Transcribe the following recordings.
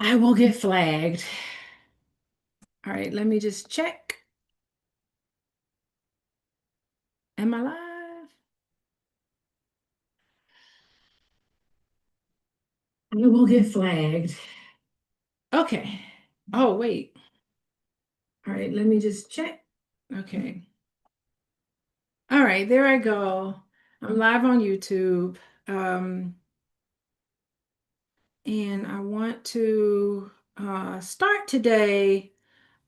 I will get flagged. All right, let me just check. Am I live? I will get flagged. Okay. Oh, wait. All right, let me just check. Okay. All right, there I go. I'm live on YouTube. Um, and I want to start today.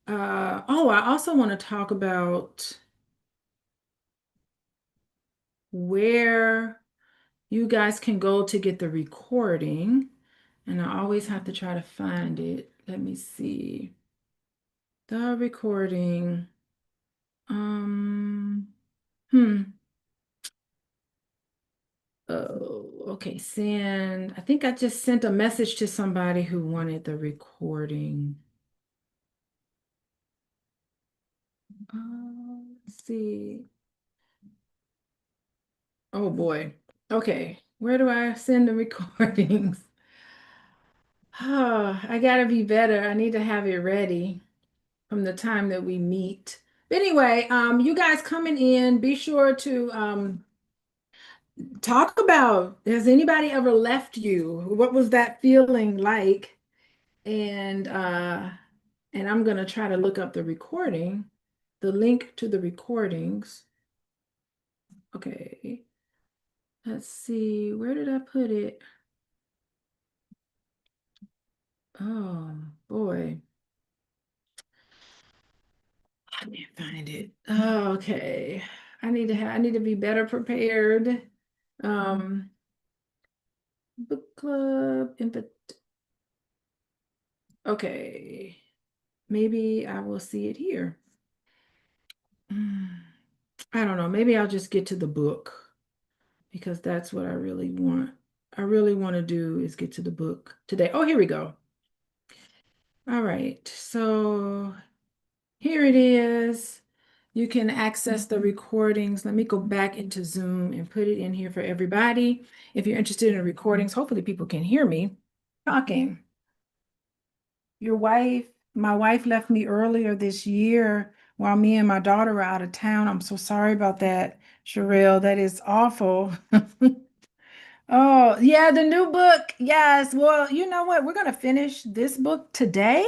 I also want to talk about where you guys can go to get the recording. And I always have to try to find it. Let me see. The recording. Um, hmm. Oh, okay. Send. I think I just sent a message to somebody who wanted the recording. Let's see. Oh boy. Okay. Where do I send the recordings? Oh, I gotta be better. I need to have it ready from the time that we meet. But anyway, you guys coming in, be sure to talk about, has anybody ever left you? What was that feeling like? And I'm gonna try to look up the recording, the link to the recordings. Okay, let's see, where did I put it? Oh boy, I can't find it. Oh, okay. I need to be better prepared. Um, book club, input. Okay, maybe I will see it here. Mm, I don't know. Maybe I'll just get to the book because that's what I really want. I really want to do is get to the book today. Oh, here we go. All right. So here it is. You can access the recordings. Let me go back into Zoom and put it in here for everybody. If you're interested in the recordings, hopefully people can hear me talking. Your wife, my wife left me earlier this year while me and my daughter were out of town. I'm so sorry about that, Sherelle. That is awful. Oh, yeah, the new book. Yes. Well, you know what? We're going to finish this book today,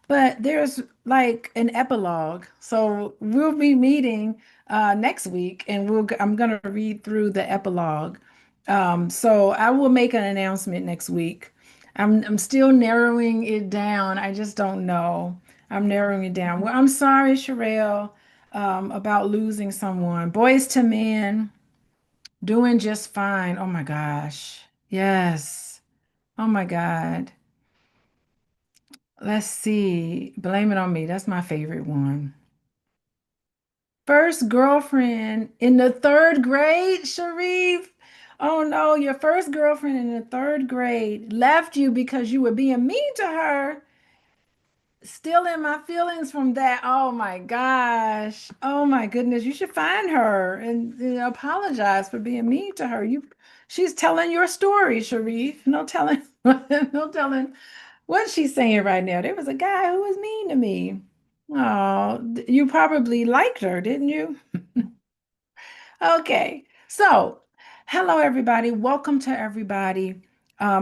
but there's like an epilogue. So we'll be meeting next week and I'm going to read through the epilogue. So I will make an announcement next week. I'm still narrowing it down. I just don't know. I'm narrowing it down. Well, I'm sorry, Sherelle, about losing someone. Boys to Men. Doing just fine. Oh my gosh. Yes. Oh my God. Let's see. Blame It on Me. That's my favorite one. First girlfriend in the third grade, Sharif. Oh no, your first girlfriend in the third grade left you because you were being mean to her. Still in my feelings from that. Oh my gosh. Oh my goodness. You should find her and apologize for being mean to her. She's telling your story, Sharif. No telling, no telling what she's saying right now. There was a guy who was mean to me. Oh, you probably liked her, didn't you? Okay, so hello, everybody. Welcome to everybody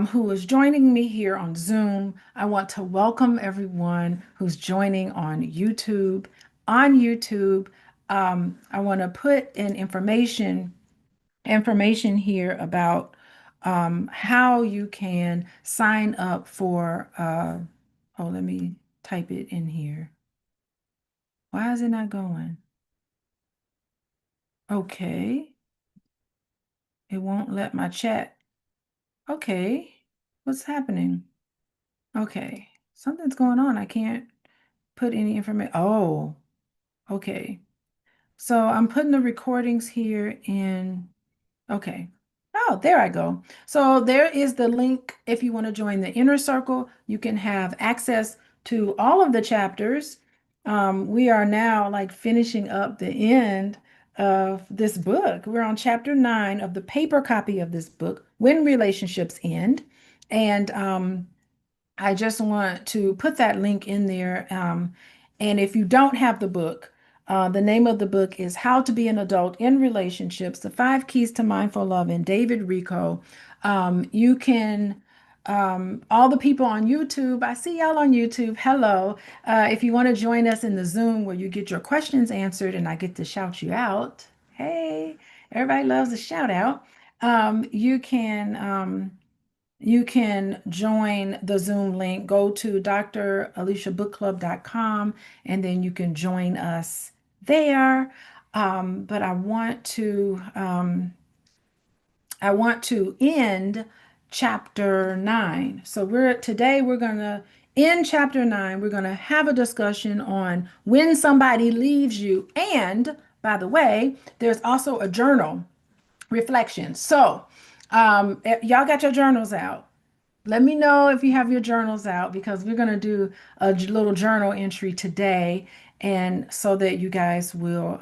who is joining me here on Zoom. I want to welcome everyone who's joining on YouTube. On YouTube, I want to put in information here about how you can sign up for. Oh, let me type it in here. Why is it not going? Okay, it won't let my chat. Okay, what's happening? Okay, something's going on. I can't put any information. Oh, okay. So I'm putting the recordings here in. Okay. Oh, there I go. So there is the link. If you want to join the inner circle, you can have access to all of the chapters. We are now like finishing up the end of this book. We're on chapter 9 of the paper copy of this book, When Relationships End. And I just want to put that link in there. And if you don't have the book, the name of the book is How to Be an Adult in Relationships, The Five Keys to Mindful Loving, David Rico. You can, all the people on YouTube, I see y'all on YouTube. Hello. If you want to join us in the Zoom where you get your questions answered and I get to shout you out. Hey, everybody loves a shout out. You can. You can join the Zoom link. Go to draliciabookclub.com and then you can join us there. But I want to end chapter 9. So we're gonna end chapter 9. We're gonna have a discussion on when somebody leaves you. And by the way, there's also a journal reflection. So y'all got your journals out. Let me know if you have your journals out because we're going to do a little journal entry today, and so that you guys will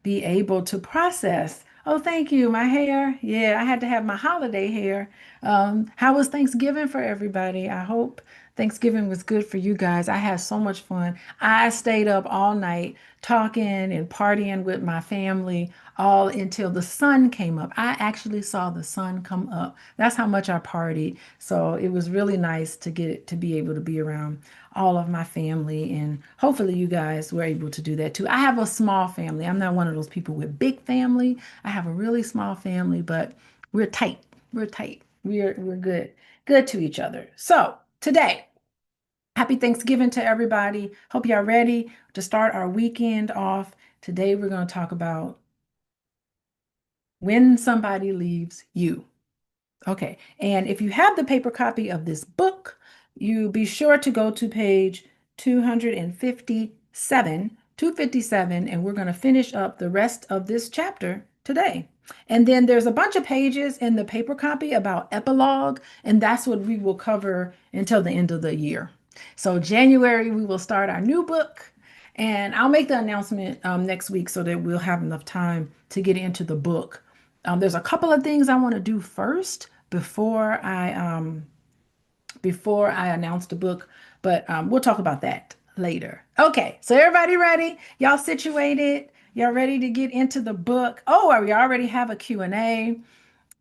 be able to process. Oh, thank you. My hair. Yeah, I had to have my holiday hair. How was Thanksgiving for everybody? I hope Thanksgiving was good for you guys. I had so much fun. I stayed up all night talking and partying with my family all until the sun came up. I actually saw the sun come up. That's how much I partied. So it was really nice to get to be able to be around all of my family, and hopefully you guys were able to do that too. I have a small family. I'm not one of those people with big family. I have a really small family, but we're tight. We're tight. We're good. Good to each other. So today, happy Thanksgiving to everybody. Hope y'all ready to start our weekend off. Today we're going to talk about when somebody leaves you. Okay, and if you have the paper copy of this book, you be sure to go to page 257, and we're going to finish up the rest of this chapter today. And then there's a bunch of pages in the paper copy about epilogue, and that's what we will cover until the end of the year. So January, we will start our new book, and I'll make the announcement next week so that we'll have enough time to get into the book. There's a couple of things I want to do first before I announce the book, but we'll talk about that later. Okay, so everybody ready? Y'all situated? Y'all ready to get into the book? Oh, we already have a Q&A.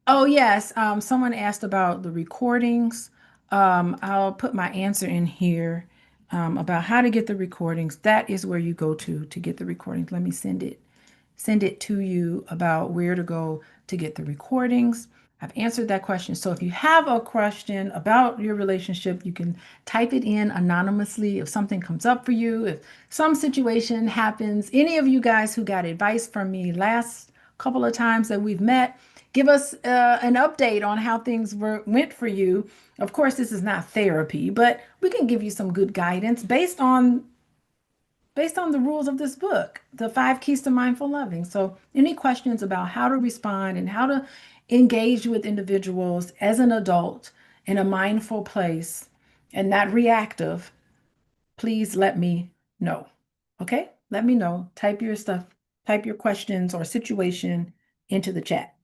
Oh, yes. Someone asked about the recordings. I'll put my answer in here about how to get the recordings. That is where you go to get the recordings. Let me send it to you about where to go to get the recordings. I've answered that question. So if you have a question about your relationship, you can type it in anonymously if something comes up for you, if some situation happens. Any of you guys who got advice from me last couple of times that we've met, give us an update on how things went for you. Of course, this is not therapy, but we can give you some good guidance based on the rules of this book, The Five Keys to Mindful Loving. So, any questions about how to respond and how to engage with individuals as an adult in a mindful place and not reactive, please let me know. Okay? Let me know. Type your stuff, type your questions or situation into the chat.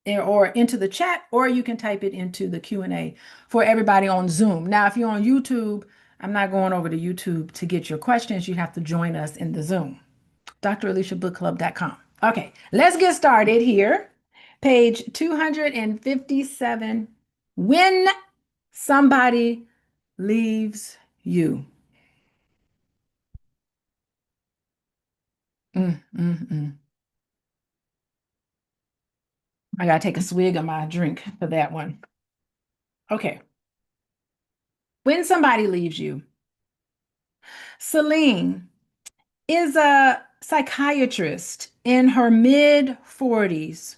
Or into the chat, or you can type it into the Q&A for everybody on Zoom. Now, if you're on YouTube, I'm not going over to YouTube to get your questions. You have to join us in the Zoom. draliciabookclub.com. Okay, let's get started here. Page 257. When somebody leaves you. Mm, mm, mm. I gotta take a swig of my drink for that one. Okay. When somebody leaves you. Celine is a psychiatrist in her mid 40s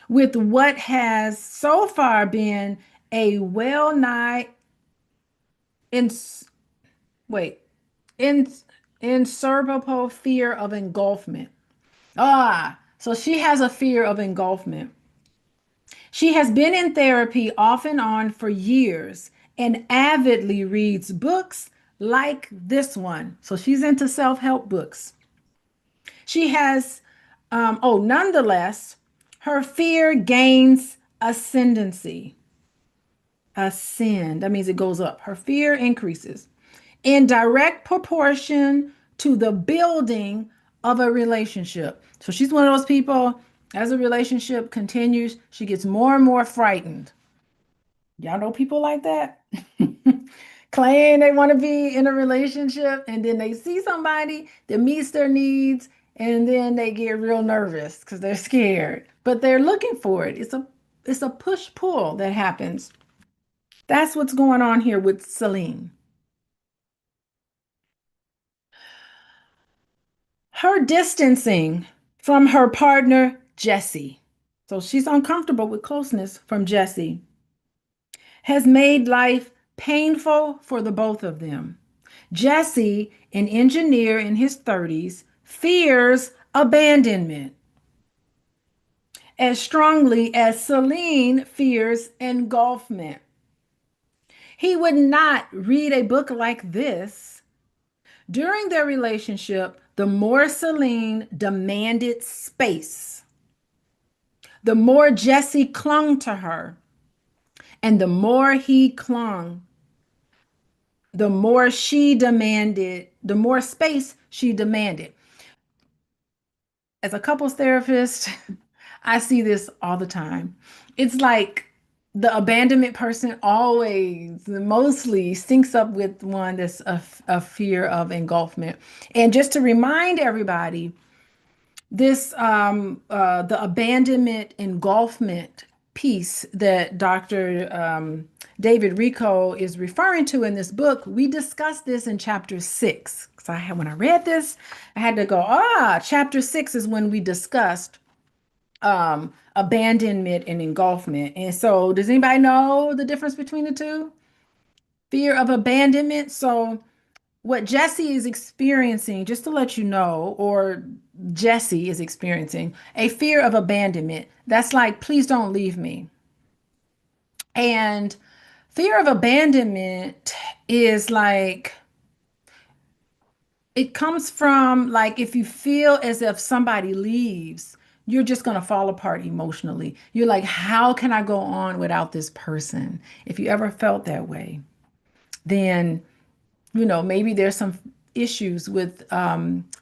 with what has so far been a well nigh in wait in insurmountable fear of engulfment. So she has a fear of engulfment. She has been in therapy off and on for years and avidly reads books like this one. So she's into self-help books. She has, nonetheless, her fear gains ascendancy. ascend. That means it goes up. Her fear increases in direct proportion to the building of a relationship. So she's one of those people, as a relationship continues, she gets more and more frightened. Y'all know people like that? Claim they want to be in a relationship and then they see somebody that meets their needs and then they get real nervous because they're scared. But they're looking for it. It's a push-pull that happens. That's what's going on here with Celine. Her distancing from her partner, Jesse. So she's uncomfortable with closeness from Jesse, has made life painful for the both of them. Jesse, an engineer in his 30s, fears abandonment as strongly as Celine fears engulfment. He would not read a book like this. During their relationship, the more Celine demanded space, the more Jesse clung to her, and the more he clung, the more she demanded, the more space she demanded. As a couples therapist, I see this all the time. It's like the abandonment person always, mostly syncs up with one that's a fear of engulfment. And just to remind everybody, this the abandonment engulfment piece that Dr. David Rico is referring to in this book, we discussed this in chapter 6. So when I read this, I had to go, chapter 6 is when we discussed abandonment and engulfment. And so does anybody know the difference between the two? Fear of abandonment. So what Jesse is experiencing, just to let you know, or Jesse is experiencing a fear of abandonment. That's like, please don't leave me. And fear of abandonment is like, it comes from like if you feel as if somebody leaves, you're just going to fall apart emotionally. You're like, how can I go on without this person? If you ever felt that way, then maybe there's some issues with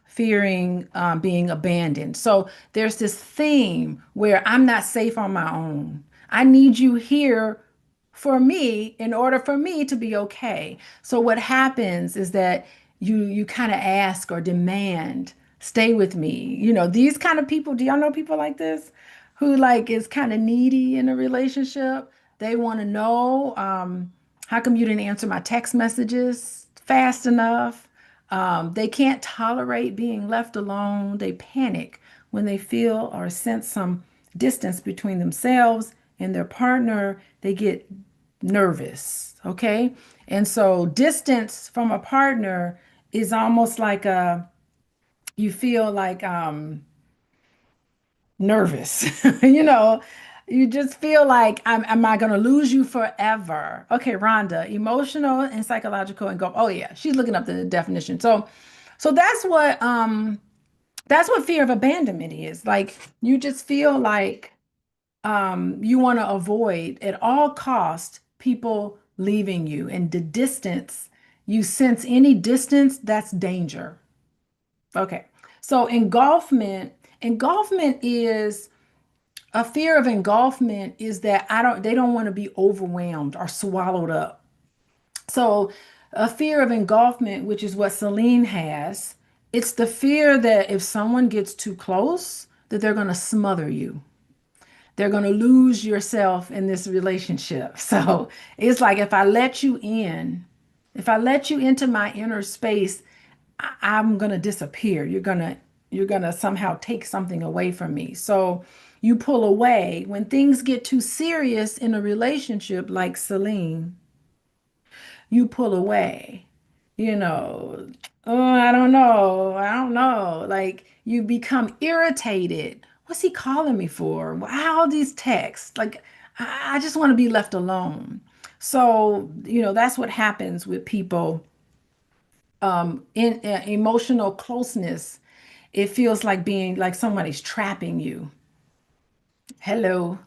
fearing being abandoned. So there's this theme where I'm not safe on my own. I need you here for me in order for me to be okay. So what happens is that you kind of ask or demand, stay with me. These kind of people, do y'all know people like this who like is kind of needy in a relationship? They want to know, how come you didn't answer my text messages fast enough? They can't tolerate being left alone. They panic when they feel or sense some distance between themselves and their partner. They get nervous. Okay. And so distance from a partner is almost like you feel like nervous. you know, you just feel like am I gonna lose you forever? Okay, Rhonda, emotional and psychological and go, oh yeah, she's looking up the definition. So that's what fear of abandonment is. Like you just feel like you want to avoid at all cost people leaving you, and the distance, you sense any distance, that's danger. Okay. So engulfment is a fear of engulfment is that they don't want to be overwhelmed or swallowed up. So a fear of engulfment, which is what Celine has, it's the fear that if someone gets too close, that they're going to smother you. They're going to lose yourself in this relationship. So it's like if I let you into my inner space, I'm going to disappear. You're going to somehow take something away from me. So you pull away when things get too serious in a relationship like Celine, you pull away. You know, oh, I don't know. Like you become irritated. What's he calling me for? How these texts? Like, I just want to be left alone. So, that's what happens with people in emotional closeness. It feels like being like somebody's trapping you. Hello.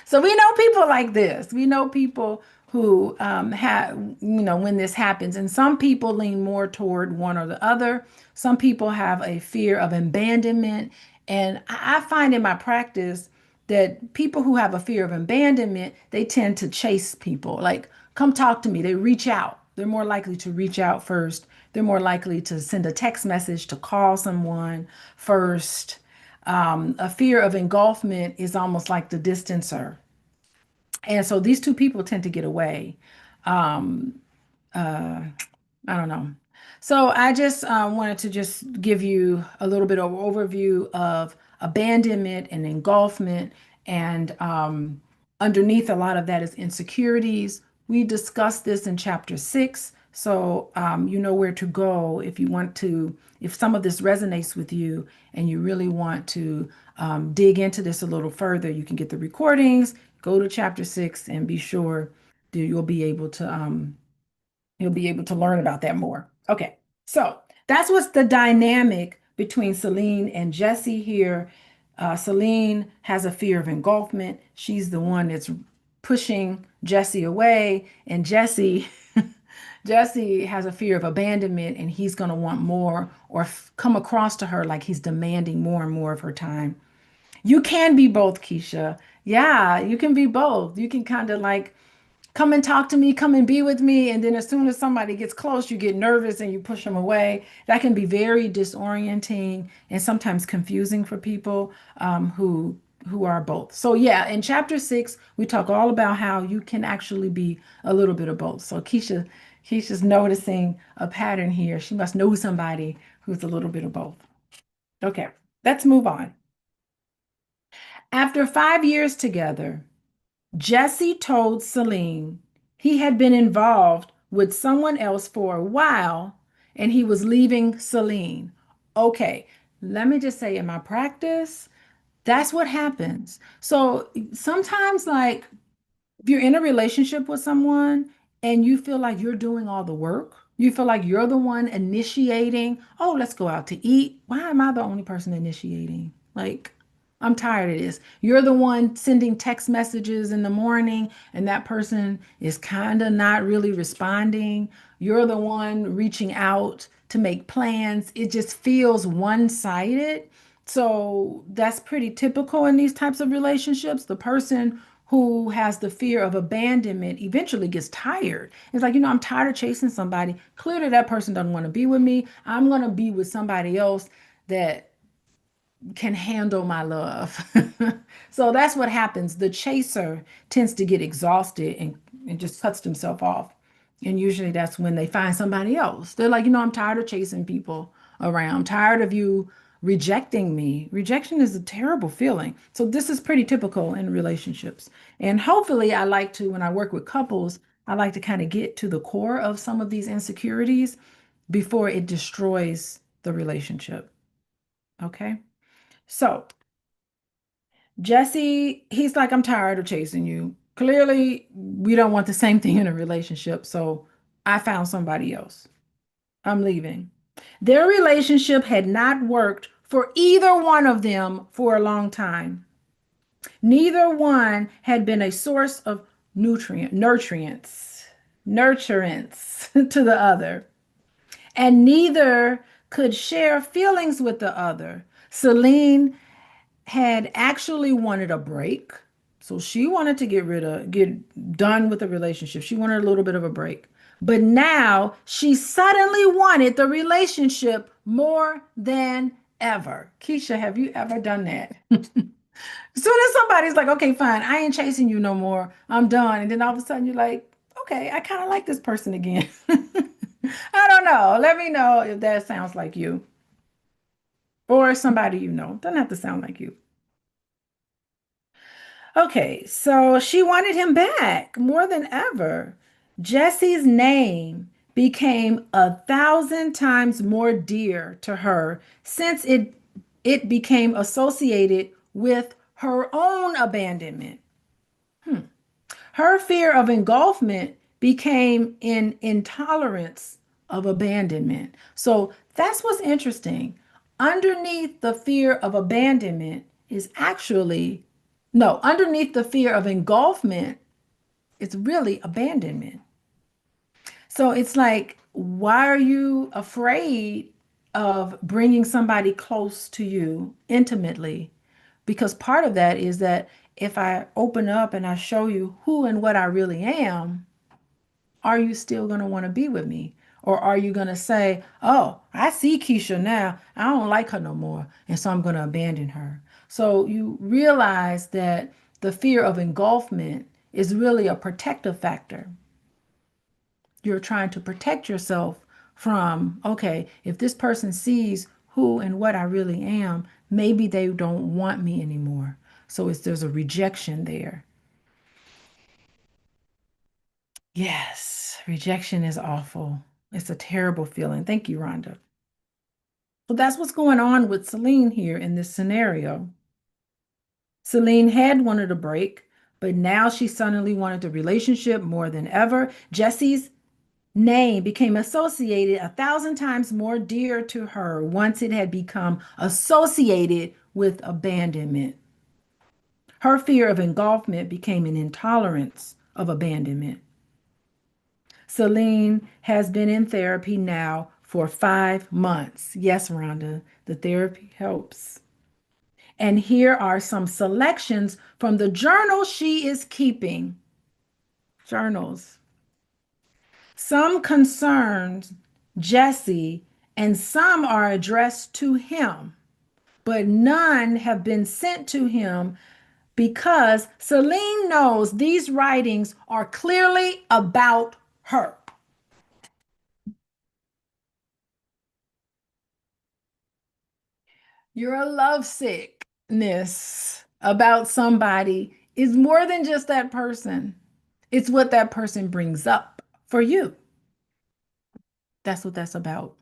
So we know people like this. We know people who have, when this happens, and some people lean more toward one or the other. Some people have a fear of abandonment. And I find in my practice that people who have a fear of abandonment, they tend to chase people. Like, come talk to me. They reach out. They're more likely to reach out first. They're more likely to send a text message, to call someone first. A fear of engulfment is almost like the distancer. And so these two people tend to get away. Um, uh, I don't know. So I just wanted to just give you a little bit of overview of abandonment and engulfment, and underneath a lot of that is insecurities. We discussed this in chapter 6, so you know where to go if you want to, if some of this resonates with you and you really want to dig into this a little further. You can get the recordings, go to chapter 6, and be sure that you'll be able to learn about that more. Okay, so that's what's the dynamic between Celine and Jesse here. Celine has a fear of engulfment. She's the one that's pushing Jesse away, and Jesse has a fear of abandonment, and he's going to want more or come across to her like he's demanding more and more of her time. You can be both, Keisha. Yeah, you can be both. You can kind of like come and talk to me, come and be with me. And then as soon as somebody gets close, you get nervous and you push them away. That can be very disorienting and sometimes confusing for people who are both. So yeah, in chapter 6, we talk all about how you can actually be a little bit of both. So Keisha's noticing a pattern here. She must know somebody who's a little bit of both. Okay, let's move on. After 5 years together, Jesse told Celine he had been involved with someone else for a while and he was leaving Celine. Okay, let me just say in my practice, that's what happens. So sometimes, like, if you're in a relationship with someone and you feel like you're doing all the work, you feel like you're the one initiating, oh, let's go out to eat. Why am I the only person initiating? Like, I'm tired of this. You're the one sending text messages in the morning, and that person is kind of not really responding. You're the one reaching out to make plans. It just feels one-sided. So that's pretty typical in these types of relationships. The person who has the fear of abandonment eventually gets tired. It's like, I'm tired of chasing somebody. Clearly, that person doesn't want to be with me. I'm going to be with somebody else that can handle my love. So that's what happens. The chaser tends to get exhausted and just cuts themselves off. And usually that's when they find somebody else. They're like, I'm tired of chasing people around. I'm tired of you rejecting me. Rejection is a terrible feeling. So this is pretty typical in relationships. And hopefully I like to, when I work with couples, I like to kind of get to the core of some of these insecurities before it destroys the relationship. Okay. So Jesse, he's like, I'm tired of chasing you. Clearly, we don't want the same thing in a relationship. So I found somebody else. I'm leaving. Their relationship had not worked for either one of them for a long time. Neither one had been a source of nurturance to the other, and neither could share feelings with the other. Celine had actually wanted a break. So she wanted to get done with the relationship. She wanted a little bit of a break. But now she suddenly wanted the relationship more than ever. Keisha, have you ever done that? As soon as somebody's like, okay, fine, I ain't chasing you no more. I'm done. And then all of a sudden you're like, okay, I kind of like this person again. I don't know. Let me know if that sounds like you or somebody you know. Doesn't have to sound like you. Okay, so she wanted him back more than ever. Jesse's name became 1,000 times more dear to her since it became associated with her own abandonment. Her fear of engulfment became an intolerance of abandonment. So that's what's interesting. Underneath the fear of abandonment is actually No, underneath the fear of engulfment, it's really abandonment. So it's like, why are you afraid of bringing somebody close to you intimately? Because part of that is that if I open up and I show you who and what I really am, are you still going to want to be with me? Or are you going to say, oh, I see Keisha now. I don't like her no more. And so I'm going to abandon her. So you realize that the fear of engulfment is really a protective factor. You're trying to protect yourself from, okay, if this person sees who and what I really am, maybe they don't want me anymore. So there's a rejection there. Yes, rejection is awful. It's a terrible feeling. Thank you, Rhonda. So that's what's going on with Celine here in this scenario. Celine had wanted a break, but now she suddenly wanted the relationship more than ever. Jesse's name became associated 1,000 times more dear to her once it had become associated with abandonment. Her fear of engulfment became an intolerance of abandonment. Celine has been in therapy now for 5 months. Yes, Rhonda, the therapy helps. And here are some selections from the journal she is keeping. Journals. Some concerns Jesse, and some are addressed to him, but none have been sent to him because Celine knows these writings are clearly about her. Your lovesickness about somebody is more than just that person. It's what that person brings up for you. That's what that's about.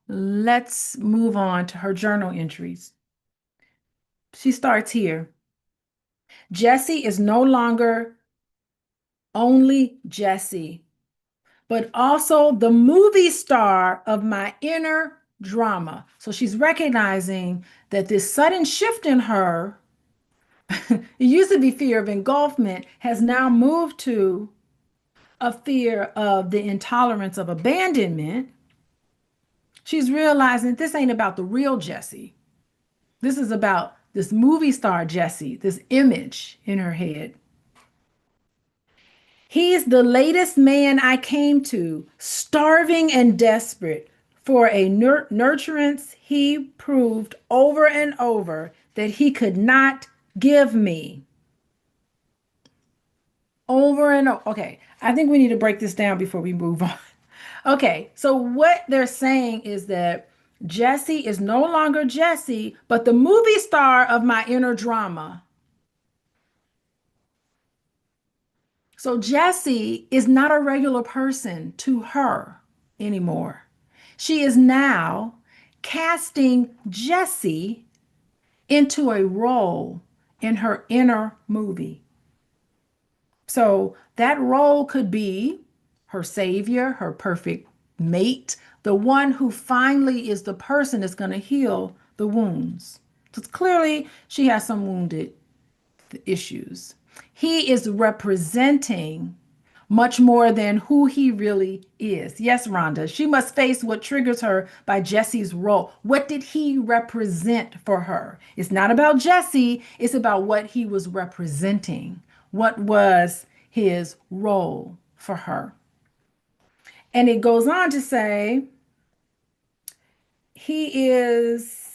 Let's move on to her journal entries. She starts here. Jesse is no longer only Jesse, but also the movie star of my inner drama. So she's recognizing that this sudden shift in her, it used to be fear of engulfment, has now moved to a fear of the intolerance of abandonment. She's realizing this ain't about the real Jesse. This is about this movie star Jesse, this image in her head. He's the latest man I came to, starving and desperate for a nurturance he proved over and over that he could not give me. Over and over. Okay, I think we need to break this down before we move on. Okay, so what they're saying is that Jesse is no longer Jesse, but the movie star of my inner drama. So Jessie is not a regular person to her anymore. She is now casting Jessie into a role in her inner movie. So that role could be her savior, her perfect mate, the one who finally is the person that's going to heal the wounds. So clearly she has some wounded issues. He is representing much more than who he really is. Yes, Rhonda, she must face what triggers her by Jesse's role. What did he represent for her? It's not about Jesse, it's about what he was representing. What was his role for her? And it goes on to say, he is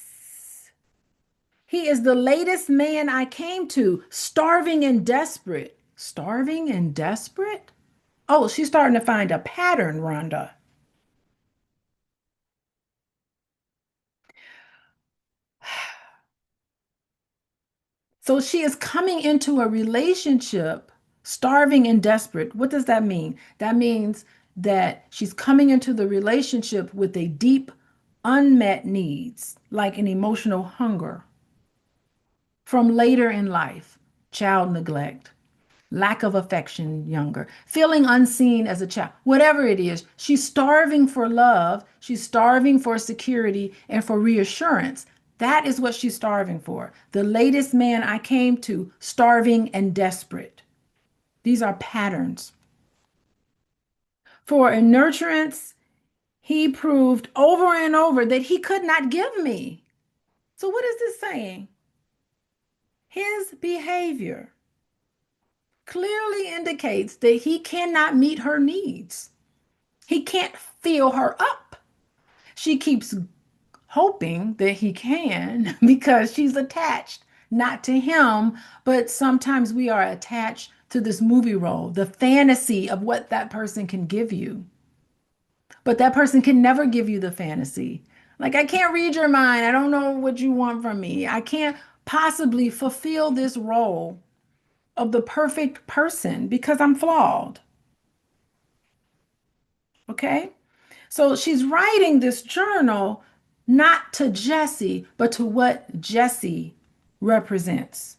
he is the latest man I came to, starving and desperate. Starving and desperate? Oh, she's starting to find a pattern, Rhonda. So she is coming into a relationship starving and desperate. What does that mean? That means that she's coming into the relationship with a deep unmet needs, like an emotional hunger from later in life, child neglect, lack of affection younger, feeling unseen as a child, whatever it is, she's starving for love, she's starving for security and for reassurance. That is what she's starving for. The latest man I came to, starving and desperate. These are patterns. For a nurturance, he proved over and over that he could not give me. So, what is this saying? His behavior clearly indicates that he cannot meet her needs. He can't fill her up. She keeps hoping that he can because she's attached, not to him, but sometimes we are attached to this movie role, the fantasy of what that person can give you. But that person can never give you the fantasy. Like, I can't read your mind. I don't know what you want from me. I can't possibly fulfill this role of the perfect person because I'm flawed. Okay? So she's writing this journal not to Jesse, but to what Jesse represents.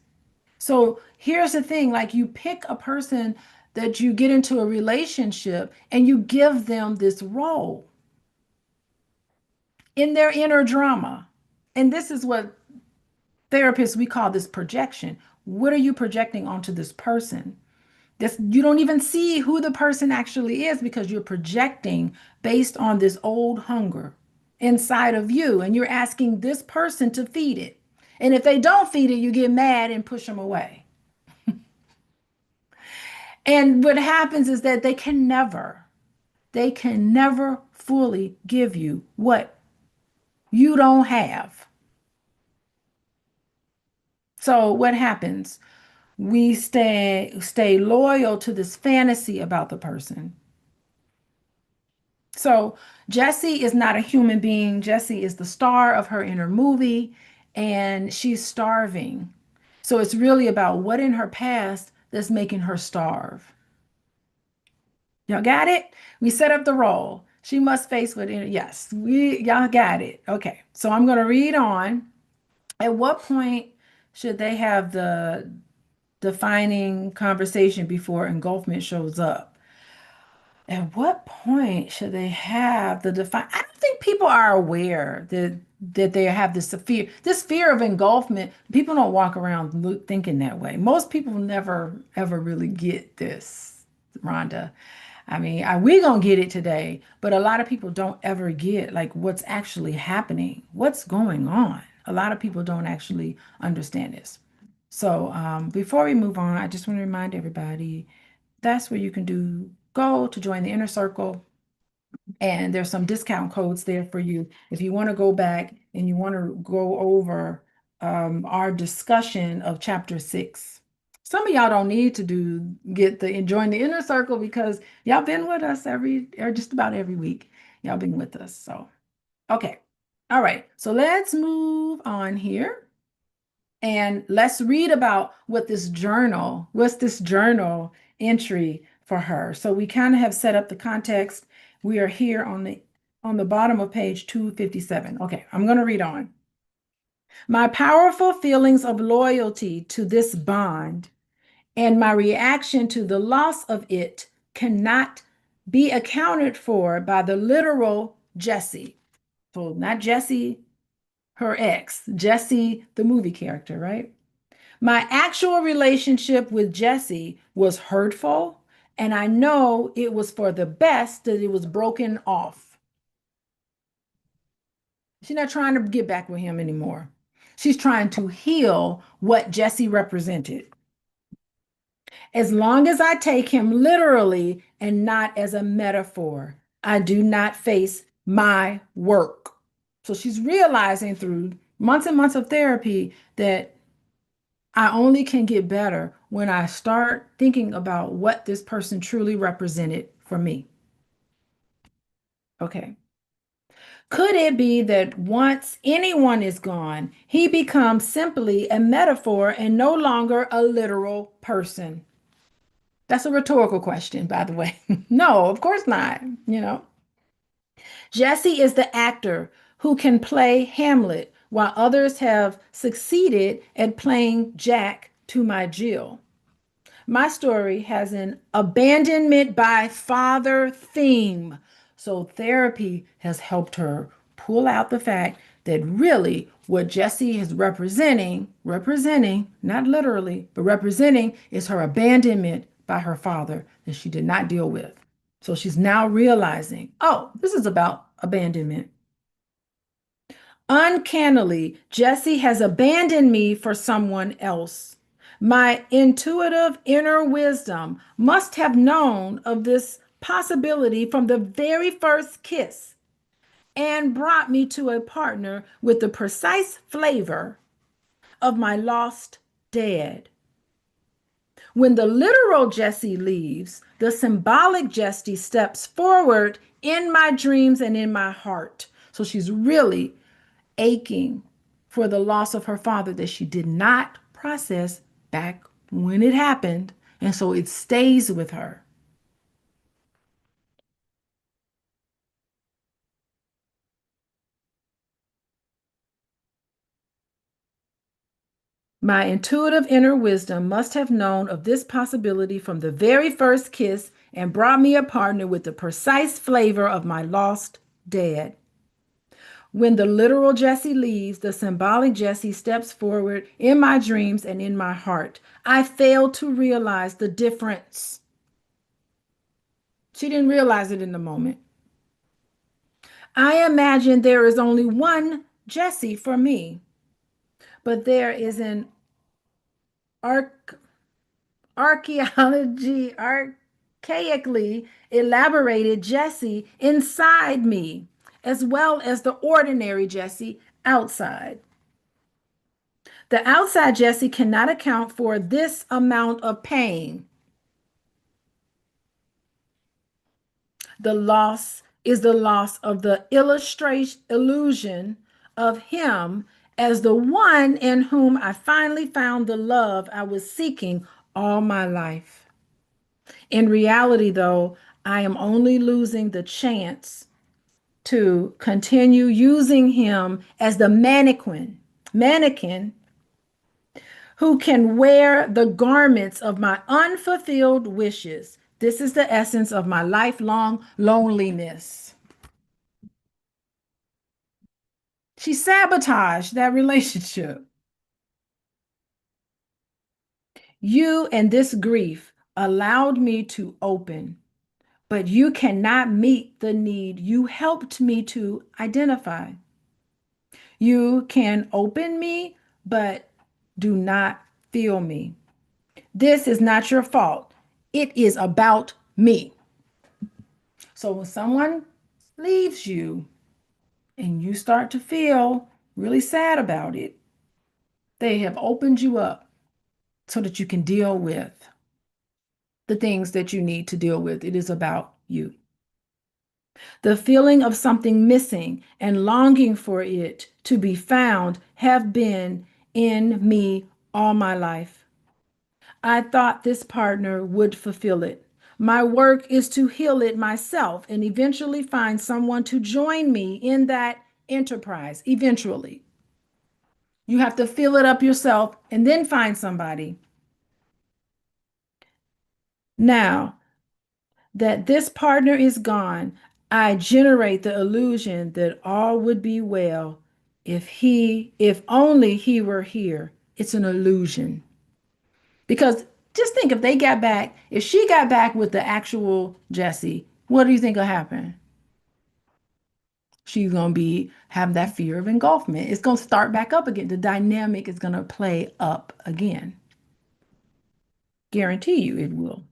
So here's the thing, like you pick a person that you get into a relationship and you give them this role in their inner drama. And this is what therapists we call this projection. What are you projecting onto this person? This, you don't even see who the person actually is because you're projecting based on this old hunger inside of you, and you're asking this person to feed it. And if they don't feed it, you get mad and push them away. And what happens is that they can never fully give you what you don't have. So what happens? We stay loyal to this fantasy about the person. So Jessie is not a human being. Jessie is the star of her inner movie, and she's starving. So it's really about what in her past that's making her starve. Y'all got it? We set up the role. She must face what in, yes, we y'all got it. Okay. So I'm going to read on. At what point should they have the defining conversation before engulfment shows up? At what point should they have the define? I don't think people are aware that they have this fear of engulfment. People don't walk around thinking that way. Most people never ever really get this, Rhonda. I mean, we gonna get it today, but a lot of people don't ever get like what's actually happening, what's going on. A lot of people don't actually understand this. So before we move on, I just want to remind everybody that's where you can go to join the inner circle. And there's some discount codes there for you if you want to go back and you want to go over our discussion of chapter 6. Some of y'all don't need to join the inner circle because y'all been with us or just about every week. Y'all been with us. So, okay. All right. So let's move on here. And let's read about what's this journal entry for her. So we kind of have set up the context. We are here on the bottom of page 257. Okay, I'm going to read on. My powerful feelings of loyalty to this bond and my reaction to the loss of it cannot be accounted for by the literal Jessie. So not Jessie, her ex, Jessie, the movie character, right? My actual relationship with Jessie was hurtful, and I know it was for the best that it was broken off. She's not trying to get back with him anymore. She's trying to heal what Jessie represented. As long as I take him literally and not as a metaphor, I do not face my work. So she's realizing through months and months of therapy that I only can get better when I start thinking about what this person truly represented for me. Okay. Could it be that once anyone is gone, he becomes simply a metaphor and no longer a literal person? That's a rhetorical question, by the way. No, of course not. Jesse is the actor who can play Hamlet, while others have succeeded at playing Jack to my Jill. My story has an abandonment by father theme. So therapy has helped her pull out the fact that really what Jesse is representing, not literally, but representing is her abandonment by her father that she did not deal with. So she's now realizing, oh, this is about abandonment. Uncannily, Jesse has abandoned me for someone else. My intuitive inner wisdom must have known of this possibility from the very first kiss and brought me to a partner with the precise flavor of my lost dad. When the literal Jesse leaves, the symbolic Jesse steps forward in my dreams and in my heart. So she's really aching for the loss of her father that she did not process back when it happened. And so it stays with her. My intuitive inner wisdom must have known of this possibility from the very first kiss and brought me a partner with the precise flavor of my lost dad. When the literal Jesse leaves, the symbolic Jesse steps forward in my dreams and in my heart. I failed to realize the difference. She didn't realize it in the moment. I imagine there is only one Jesse for me, but there is an arch archaeology, archaically elaborated Jesse inside me, as well as the ordinary Jesse outside. The outside Jesse cannot account for this amount of pain. The loss is the loss of the illustration illusion of him as the one in whom I finally found the love I was seeking all my life. In reality, though, I am only losing the chance to continue using him as the mannequin who can wear the garments of my unfulfilled wishes. This is the essence of my lifelong loneliness. She sabotaged that relationship. You and this grief allowed me to open, but you cannot meet the need you helped me to identify. You can open me, but do not feel me. This is not your fault. It is about me. So when someone leaves you and you start to feel really sad about it, they have opened you up so that you can deal with the things that you need to deal with. It is about you. The feeling of something missing and longing for it to be found have been in me all my life. I thought this partner would fulfill it. My work is to heal it myself and eventually find someone to join me in that enterprise. Eventually, you have to fill it up yourself and then find somebody. Now that this partner is gone, I generate the illusion that all would be well if only he were here. It's an illusion. Because just think if they got back, if she got back with the actual Jesse, what do you think will happen? She's going to be having that fear of engulfment. It's going to start back up again. The dynamic is going to play up again. Guarantee you it will.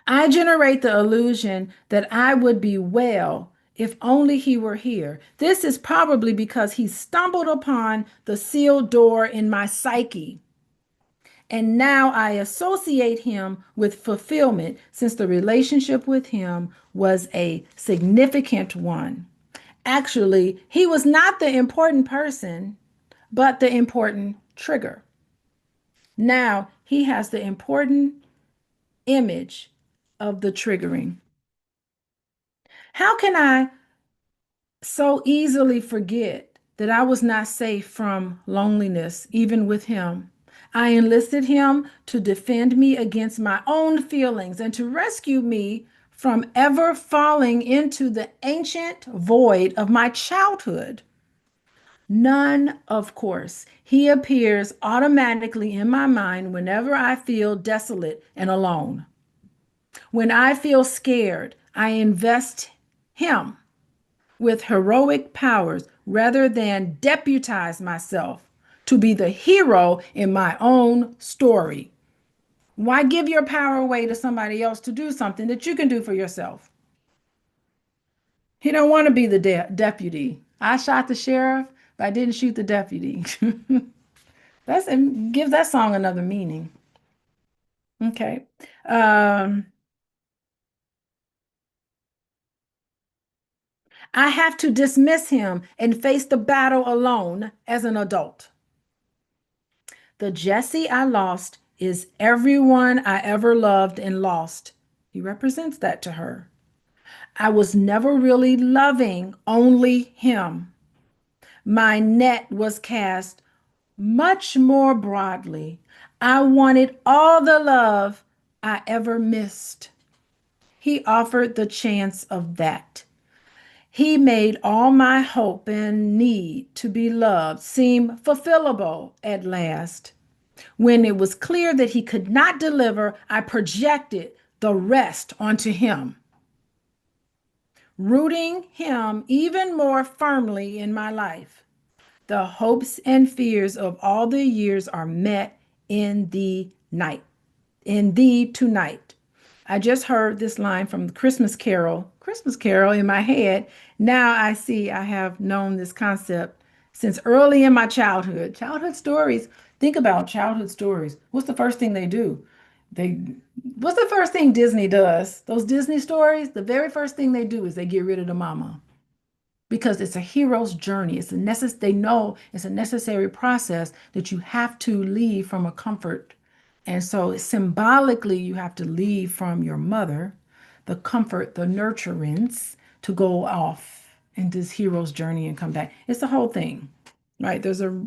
I generate the illusion that I would be well if only he were here. This is probably because he stumbled upon the sealed door in my psyche. And now I associate him with fulfillment since the relationship with him was a significant one. Actually, he was not the important person, but the important trigger. Now he has the important image of the triggering. How can I so easily forget that I was not safe from loneliness, even with him? I enlisted him to defend me against my own feelings and to rescue me from ever falling into the ancient void of my childhood? None, of course. He appears automatically in my mind whenever I feel desolate and alone. When I feel scared, I invest him with heroic powers rather than deputize myself to be the hero in my own story. Why give your power away to somebody else to do something that you can do for yourself? He don't want to be the deputy. I shot the sheriff, but I didn't shoot the deputy. That's give that song another meaning. Okay. Um, I have to dismiss him and face the battle alone as an adult. The Jesse I lost is everyone I ever loved and lost. He represents that to her. I was never really loving only him. My net was cast much more broadly. I wanted all the love I ever missed. He offered the chance of that. He made all my hope and need to be loved seem fulfillable at last. When it was clear that he could not deliver, I projected the rest onto him, rooting him even more firmly in my life. The hopes and fears of all the years are met in the night, in thee tonight. I just heard this line from the Christmas Carol in my head. Now I see I have known this concept since early in my childhood. Childhood stories. Think about childhood stories. What's the first thing they do? They, what's the first thing Disney does? Those Disney stories, the very first thing they do is they get rid of the mama because it's a hero's journey. They know it's a necessary process that you have to leave from a comfort. And so symbolically, you have to leave from your mother, the comfort, the nurturance to go off in this hero's journey and come back. It's the whole thing, right? There's a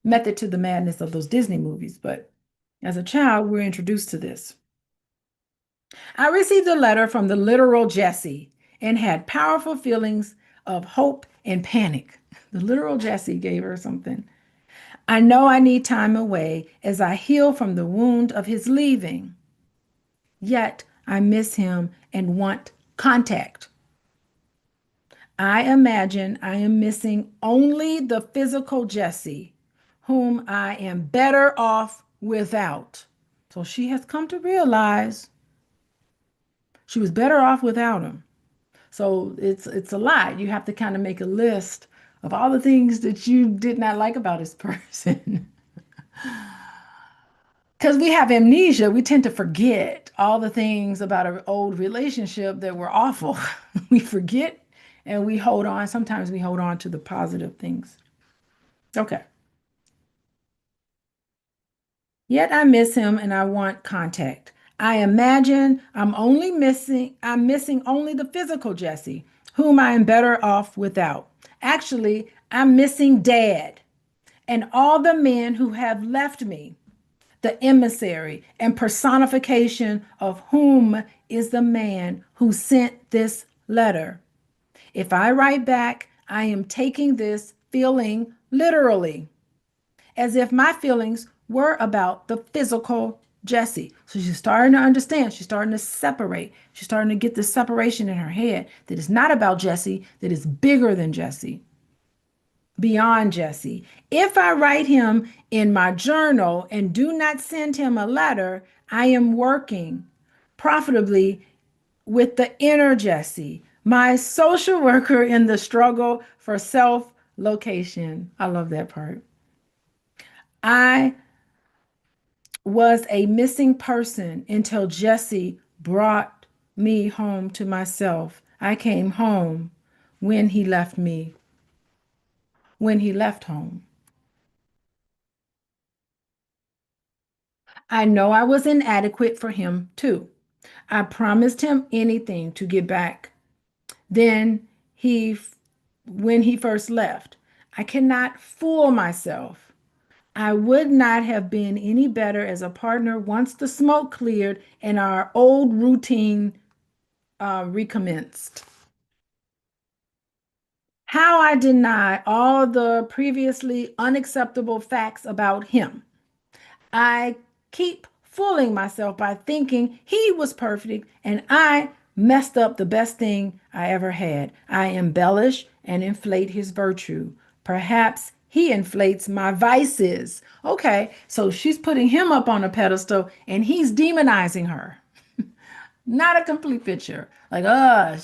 method to the madness of those Disney movies, but as a child, we're introduced to this. I received a letter from the literal Jessie and had powerful feelings of hope and panic. The literal Jessie gave her something. I know I need time away as I heal from the wound of his leaving. Yet I miss him and want contact. I imagine I am missing only the physical Jessie, whom I am better off without. So she has come to realize she was better off without him. So it's a lot. You have to kind of make a list of all the things that you did not like about this person. Because we have amnesia, we tend to forget all the things about an old relationship that were awful. We forget and we hold on. Sometimes we hold on to the positive things. Okay. Yet I miss him and I want contact. I imagine I'm missing only the physical Jesse, whom I am better off without. Actually, I'm missing dad and all the men who have left me, the emissary and personification of whom is the man who sent this letter. If I write back, I am taking this feeling literally, as if my feelings were about the physical Jesse. So she's starting to understand. She's starting to separate. She's starting to get the separation in her head that is not about Jesse, that is bigger than Jesse, beyond Jesse. If I write him in my journal and do not send him a letter, I am working profitably with the inner Jesse, my social worker in the struggle for self location. I love that part. I was a missing person until Jesse brought me home to myself. I came home when he left me, when he left home. I know I was inadequate for him too. I promised him anything to get back. Then he, when he first left, I cannot fool myself. I would not have been any better as a partner once the smoke cleared and our old routine recommenced. How I deny all the previously unacceptable facts about him. I keep fooling myself by thinking he was perfect and I messed up the best thing I ever had. I embellish and inflate his virtue. Perhaps he inflates my vices. Okay, so she's putting him up on a pedestal and he's demonizing her. Not a complete picture. Like,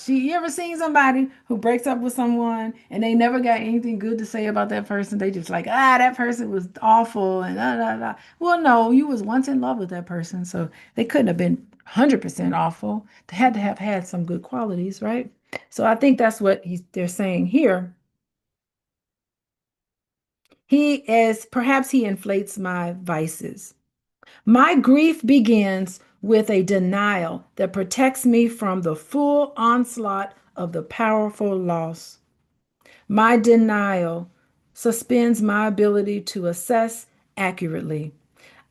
you ever seen somebody who breaks up with someone and they never got anything good to say about that person? They just like, that person was awful and Well, no, you was once in love with that person, so they couldn't have been 100% awful. They had to have had some good qualities, right? So I think that's what they're saying here. Perhaps he inflates my vices. My grief begins with a denial that protects me from the full onslaught of the powerful loss. My denial suspends my ability to assess accurately.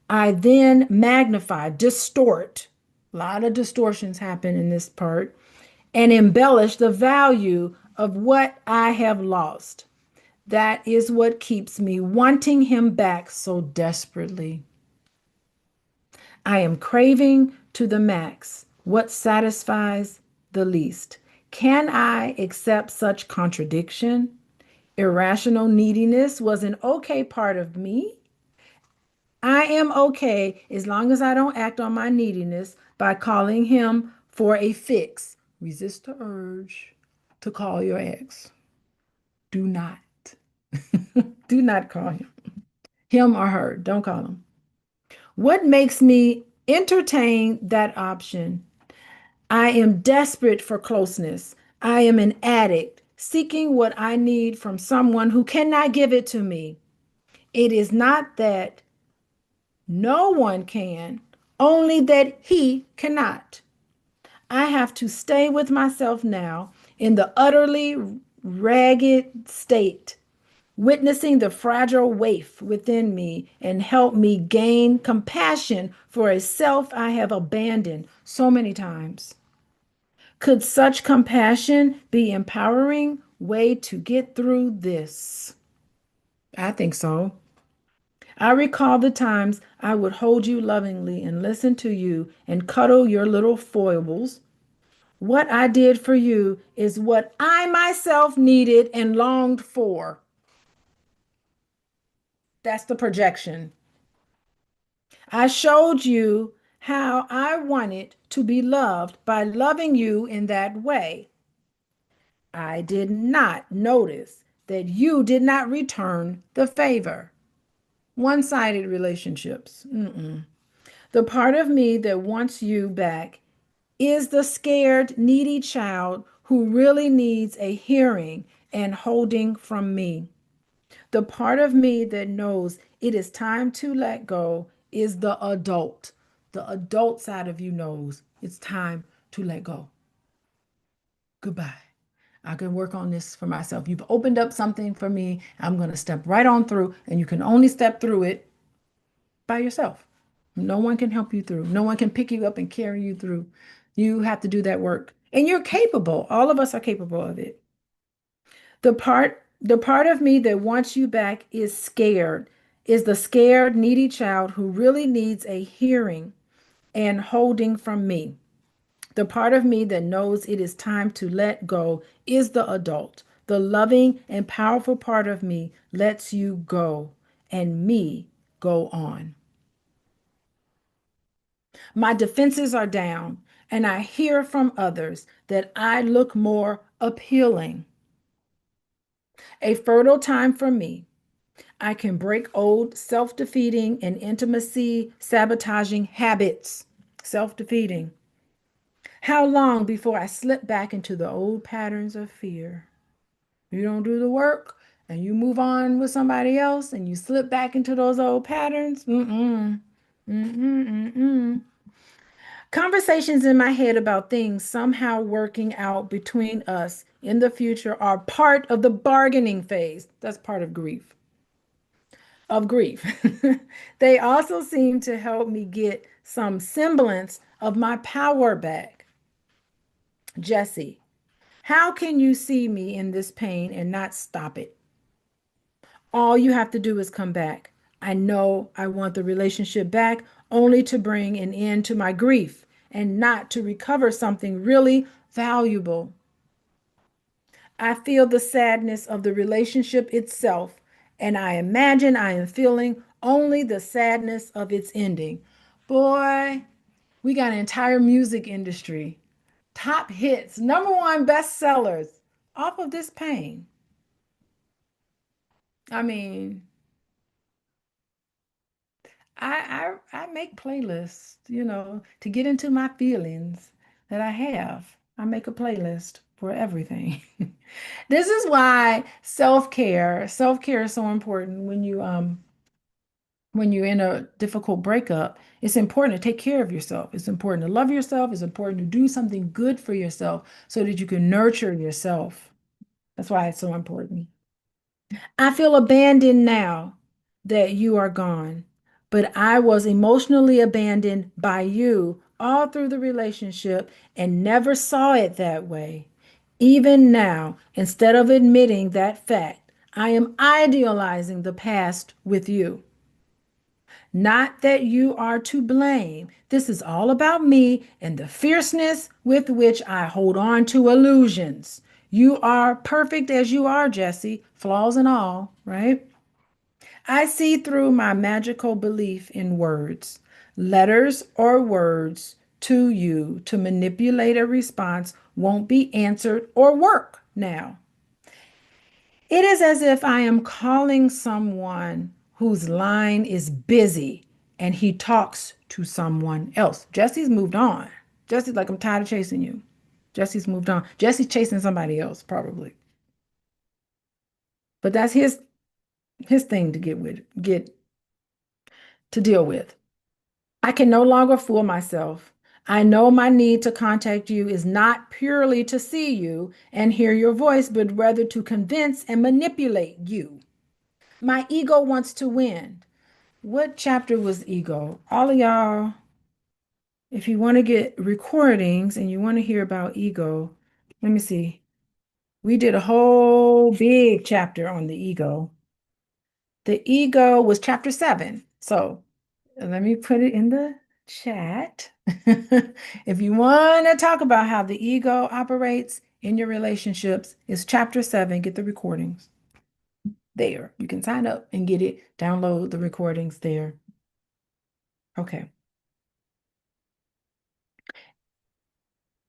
I then magnify, distort, a lot of distortions happen in this part, and embellish the value of what I have lost. That is what keeps me wanting him back so desperately. I am craving to the max what satisfies the least. Can I accept such contradiction? Irrational neediness was an okay part of me. I am okay as long as I don't act on my neediness by calling him for a fix. Resist the urge to call your ex. Do not. Do not call him or her. Don't call him. What makes me entertain that option? I am desperate for closeness. I am an addict, seeking what I need from someone who cannot give it to me. It is not that no one can, only that he cannot. I have to stay with myself now in the utterly ragged state, witnessing the fragile waif within me and help me gain compassion for a self I have abandoned so many times. Could such compassion be empowering way to get through this? I think so. I recall the times I would hold you lovingly and listen to you and cuddle your little foibles. What I did for you is what I myself needed and longed for. That's the projection. I showed you how I wanted to be loved by loving you in that way. I did not notice that you did not return the favor. One-sided relationships. Mm-mm. The part of me that wants you back is the scared, needy child who really needs a hearing and holding from me. The part of me that knows it is time to let go is the adult. The adult side of you knows it's time to let go. Goodbye. I can work on this for myself. You've opened up something for me. I'm going to step right on through, and you can only step through it by yourself. No one can help you through. No one can pick you up and carry you through. You have to do that work. And you're capable. All of us are capable of it. The part of me that wants you back is scared, is the scared, needy child who really needs a hearing and holding from me. The part of me that knows it is time to let go is the adult. The loving and powerful part of me lets you go and me go on. My defenses are down, and I hear from others that I look more appealing. A fertile time for me. I can break old self defeating and intimacy sabotaging habits. Self defeating. How long before I slip back into the old patterns of fear? You don't do the work and you move on with somebody else and you slip back into those old patterns. Mm-mm. Mm-mm, mm-mm. Conversations in my head about things somehow working out between us in the future are part of the bargaining phase. That's part of grief. Of grief. They also seem to help me get some semblance of my power back. Jesse, how can you see me in this pain and not stop it? All you have to do is come back. I know I want the relationship back only to bring an end to my grief and not to recover something really valuable. I feel the sadness of the relationship itself, and I imagine I am feeling only the sadness of its ending. Boy, we got an entire music industry, top hits, number one bestsellers off of this pain. I mean, I make playlists, to get into my feelings that I have. I make a playlist for everything. This is why self-care is so important when you're in a difficult breakup. It's important to take care of yourself. It's important to love yourself. It's important to do something good for yourself so that you can nurture yourself. That's why it's so important. I feel abandoned now that you are gone, but I was emotionally abandoned by you all through the relationship and never saw it that way. Even now, instead of admitting that fact, I am idealizing the past with you. Not that you are to blame. This is all about me and the fierceness with which I hold on to illusions. You are perfect as you are, Jesse, flaws and all, right? I see through my magical belief in words, letters or words to you to manipulate a response won't be answered or work now. It is as if I am calling someone whose line is busy and he talks to someone else. Jesse's moved on. Jesse's like, I'm tired of chasing you. Jesse's moved on. Jesse's chasing somebody else, probably. But that's his thing to get to deal with. I can no longer fool myself. I know my need to contact you is not purely to see you and hear your voice, but rather to convince and manipulate you. My ego wants to win. What chapter was ego? All of y'all, if you want to get recordings and you want to hear about ego, let me see. We did a whole big chapter on the ego. The ego was chapter 7. So let me put it in the chat. If you want to talk about how the ego operates in your relationships, it's chapter 7. Get the recordings there. You can sign up and get it, download the recordings there. Okay.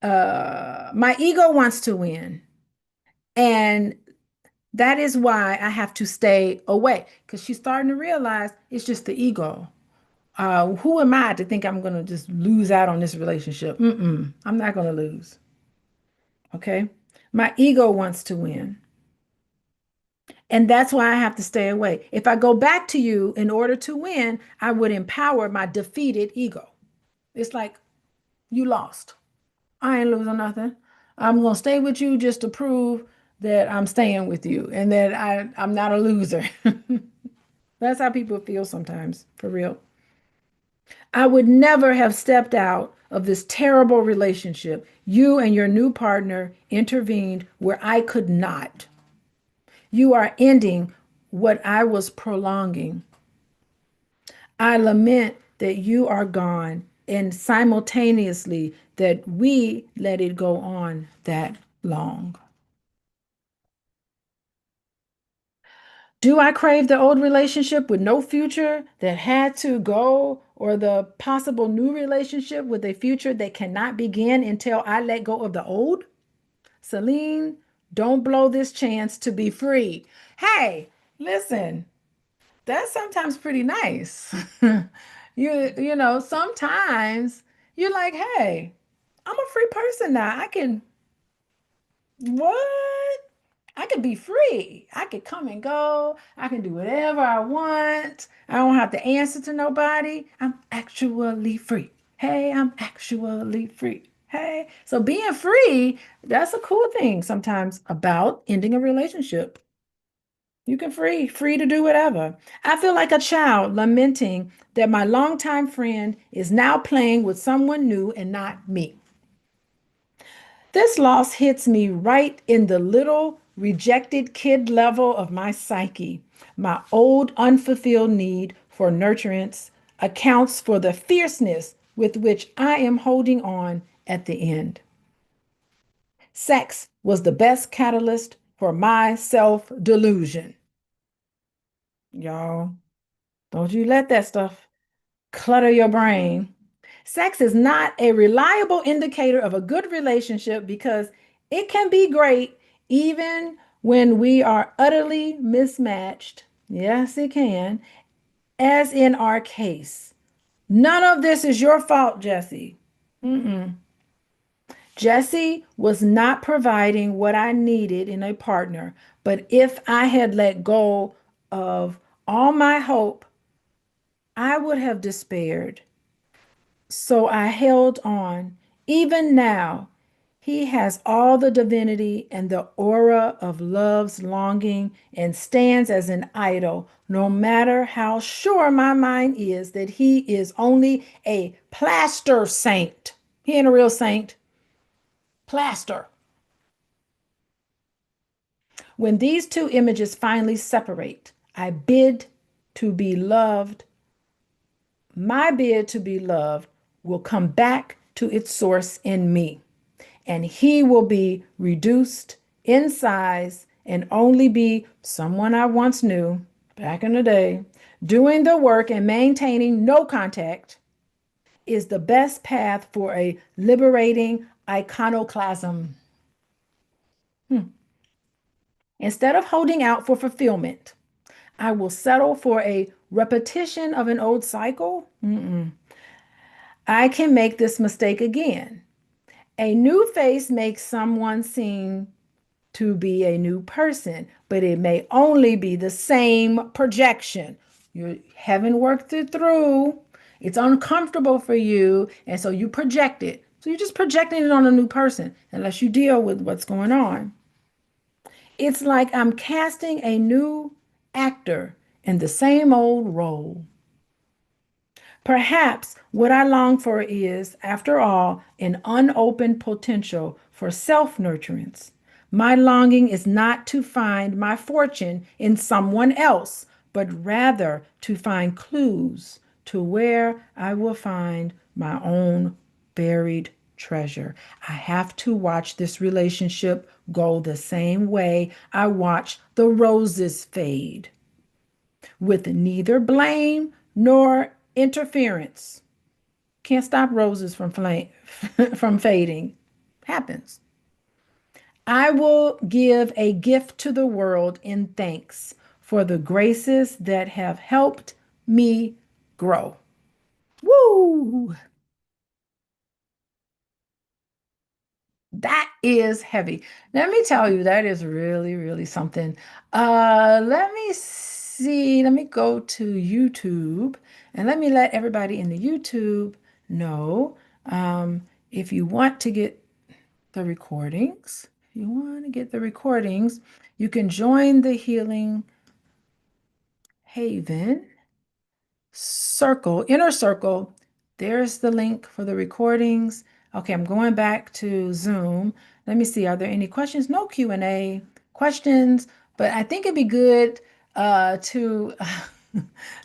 My ego wants to win. And that is why I have to stay away because she's starting to realize it's just the ego. Who am I to think I'm going to just lose out on this relationship? I'm not going to lose. Okay. My ego wants to win. And that's why I have to stay away. If I go back to you in order to win, I would empower my defeated ego. It's like you lost. I ain't losing nothing. I'm gonna stay with you just to prove that I'm staying with you and that I'm not a loser. That's how people feel sometimes, for real. I would never have stepped out of this terrible relationship. You and your new partner intervened where I could not. You are ending what I was prolonging. I lament that you are gone and simultaneously that we let it go on that long. Do I crave the old relationship with no future that had to go, or the possible new relationship with a future that cannot begin until I let go of the old? Celine, don't blow this chance to be free. Hey, listen, that's sometimes pretty nice. Sometimes you're like, hey, I'm a free person now. What? I could be free. I could come and go. I can do whatever I want. I don't have to answer to nobody. I'm actually free. Hey, I'm actually free. Hey. So being free, that's a cool thing sometimes about ending a relationship. You can free to do whatever. I feel like a child lamenting that my longtime friend is now playing with someone new and not me. This loss hits me right in the little rejected kid level of my psyche. My old unfulfilled need for nurturance accounts for the fierceness with which I am holding on at the end. Sex was the best catalyst for my self delusion. Y'all, don't you let that stuff clutter your brain. Sex is not a reliable indicator of a good relationship because it can be great even when we are utterly mismatched. Yes, it can, as in our case. None of this is your fault, Jesse. Mm-mm. Jesse was not providing what I needed in a partner, but if I had let go of all my hope, I would have despaired. So I held on. Even now, he has all the divinity and the aura of love's longing and stands as an idol, no matter how sure my mind is that he is only a plaster saint. He ain't a real saint. Plaster. When these two images finally separate, I bid to be loved. My bid to be loved will come back to its source in me, and he will be reduced in size and only be someone I once knew back in the day. Doing the work and maintaining no contact is the best path for a liberating iconoclasm. Instead of holding out for fulfillment, I will settle for a repetition of an old cycle. I can make this mistake again. A new face makes someone seem to be a new person, but it may only be the same projection. You haven't worked it through. It's uncomfortable for you, and so you project it. So you're just projecting it on a new person unless you deal with what's going on. It's like I'm casting a new actor in the same old role. Perhaps what I long for is, after all, an unopened potential for self nurturance. My longing is not to find my fortune in someone else, but rather to find clues to where I will find my own buried treasure. I have to watch this relationship go the same way I watch the roses fade, with neither blame nor interference. Can't stop roses from from fading. Happens. I will give a gift to the world in thanks for the graces that have helped me grow. Woo! That is heavy. Let me tell you, that is really, really something. Let me see. Let me go to YouTube and let me let everybody in the YouTube know. If you want to get the recordings, if you want to get the recordings, you can join the Healing Haven circle, inner circle. There's the link for the recordings. Okay, I'm going back to Zoom. Let me see, are there any questions? No Q&A questions, but I think it'd be good to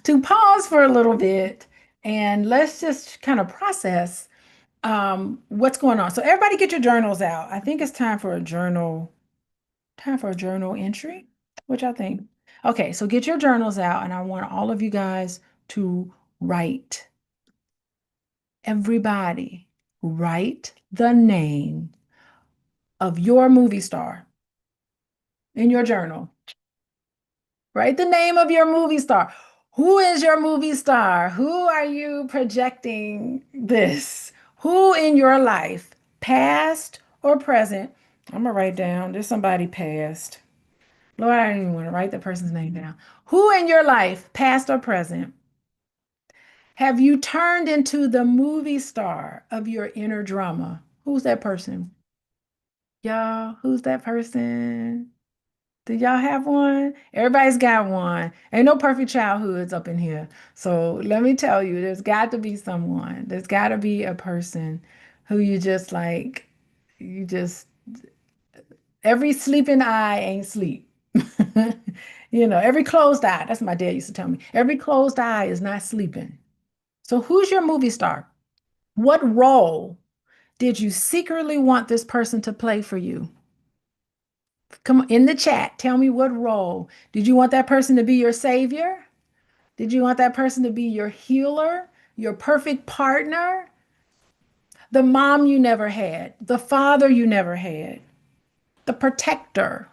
to pause for a little bit and let's just kind of process what's going on. So everybody get your journals out. I think it's time for a journal entry, which I think. Okay, so get your journals out, and I want all of you guys to write. Everybody, write the name of your movie star in your journal. Write the name of your movie star. Who is your movie star? Who are you projecting this? Who in your life, past or present? I'm gonna write down, there's somebody past. Lord, I don't even want to write the person's name down. Who in your life, past or present, have you turned into the movie star of your inner drama? Who's that person? Y'all, who's that person? Do y'all have one? Everybody's got one. Ain't no perfect childhoods up in here. So let me tell you, there's got to be someone. There's got to be a person who you just like. You just, every sleeping eye ain't sleep. Every closed eye, that's what my dad used to tell me. Every closed eye is not sleeping. So who's your movie star? What role did you secretly want this person to play for you? Come on, in the chat, tell me what role. Did you want that person to be your savior? Did you want that person to be your healer, your perfect partner, the mom you never had, the father you never had, the protector?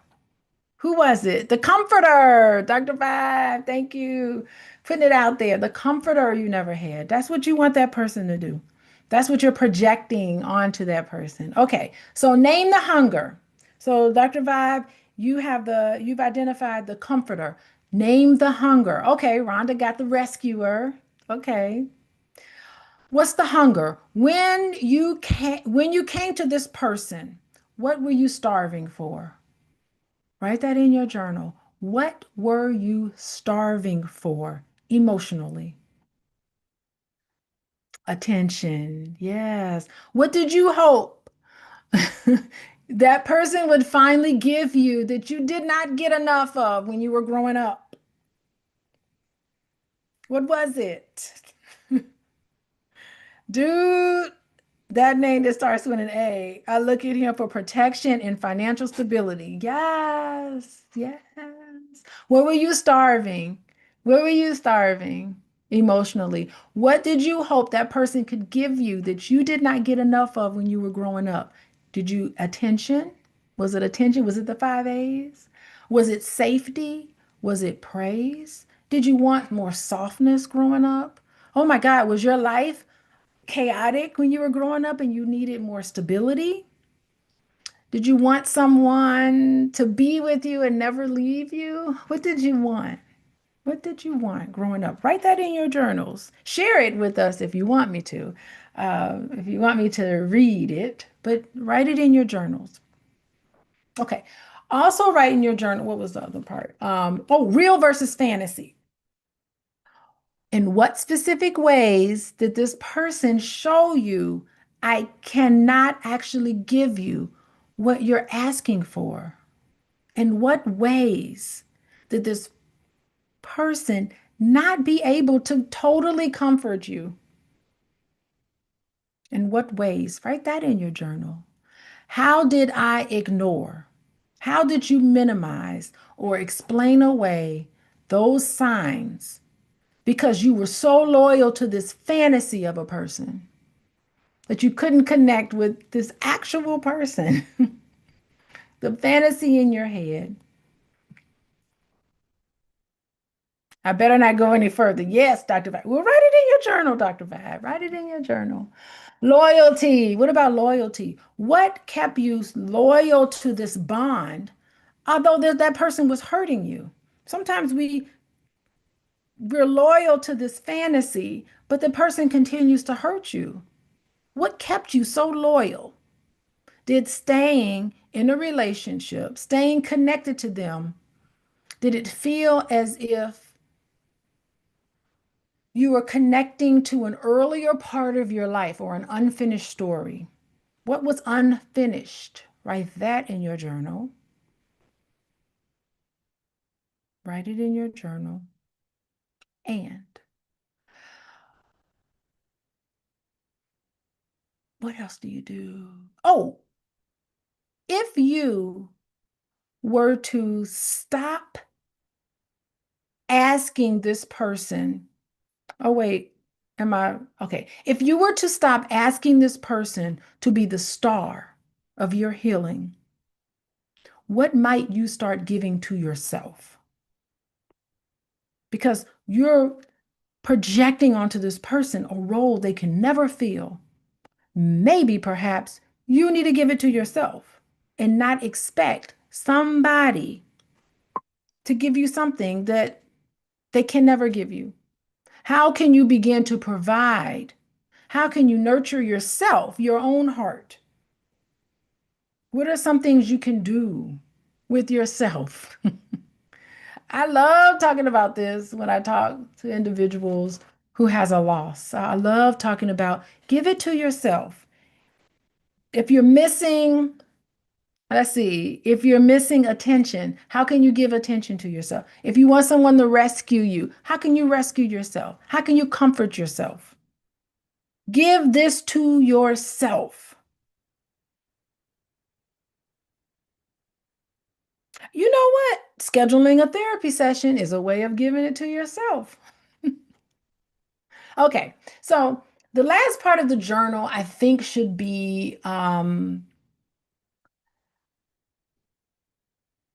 Who was it? The comforter, Dr. Five. Thank you. Putting it out there. The comforter you never had. That's what you want that person to do. That's what you're projecting onto that person. Okay, so name the hunger. So, Dr. Vibe, you've identified the comforter. Name the hunger. Okay, Rhonda got the rescuer. Okay. What's the hunger? When you came to this person, what were you starving for? Write that in your journal. What were you starving for emotionally? Attention. Yes. What did you hope that person would finally give you that you did not get enough of when you were growing up? What was it? Dude, that name that starts with an A. I look at him for protection and financial stability. Yes, yes. Where were you starving? Where were you starving emotionally? What did you hope that person could give you that you did not get enough of when you were growing up? Did you attention? Was it attention? Was it the five A's? Was it safety? Was it praise? Did you want more softness growing up? Oh my God, was your life chaotic when you were growing up and you needed more stability? Did you want someone to be with you and never leave you? What did you want? What did you want growing up? Write that in your journals. Share it with us if you want me to. If you want me to read it, but write it in your journals. Okay. Also, write in your journal. What was the other part? Real versus fantasy. In what specific ways did this person show you I cannot actually give you what you're asking for? In what ways did this person not be able to totally comfort you? In what ways? Write that in your journal. How did I ignore? How did you minimize or explain away those signs because you were so loyal to this fantasy of a person that you couldn't connect with this actual person, the fantasy in your head? I better not go any further. Yes, Dr. Vibe. Well, write it in your journal, Dr. Vibe. Write it in your journal. Loyalty. What about loyalty? What kept you loyal to this bond, although that person was hurting you? Sometimes we're loyal to this fantasy, but the person continues to hurt you. What kept you so loyal? Did staying in a relationship, staying connected to them, did it feel as if you are connecting to an earlier part of your life or an unfinished story? What was unfinished? Write that in your journal. Write it in your journal. And what else do you do? Oh, if you were to stop asking this person, oh, wait, am I okay? If you were to stop asking this person to be the star of your healing, what might you start giving to yourself? Because you're projecting onto this person a role they can never feel. Maybe perhaps you need to give it to yourself and not expect somebody to give you something that they can never give you. How can you begin to provide? How can you nurture yourself, your own heart? What are some things you can do with yourself? I love talking about this when I talk to individuals who has a loss. I love talking about give it to yourself. If you're missing, let's see, if you're missing attention, how can you give attention to yourself? If you want someone to rescue you, how can you rescue yourself? How can you comfort yourself? Give this to yourself. You know what? Scheduling a therapy session is a way of giving it to yourself. Okay, so the last part of the journal I think should be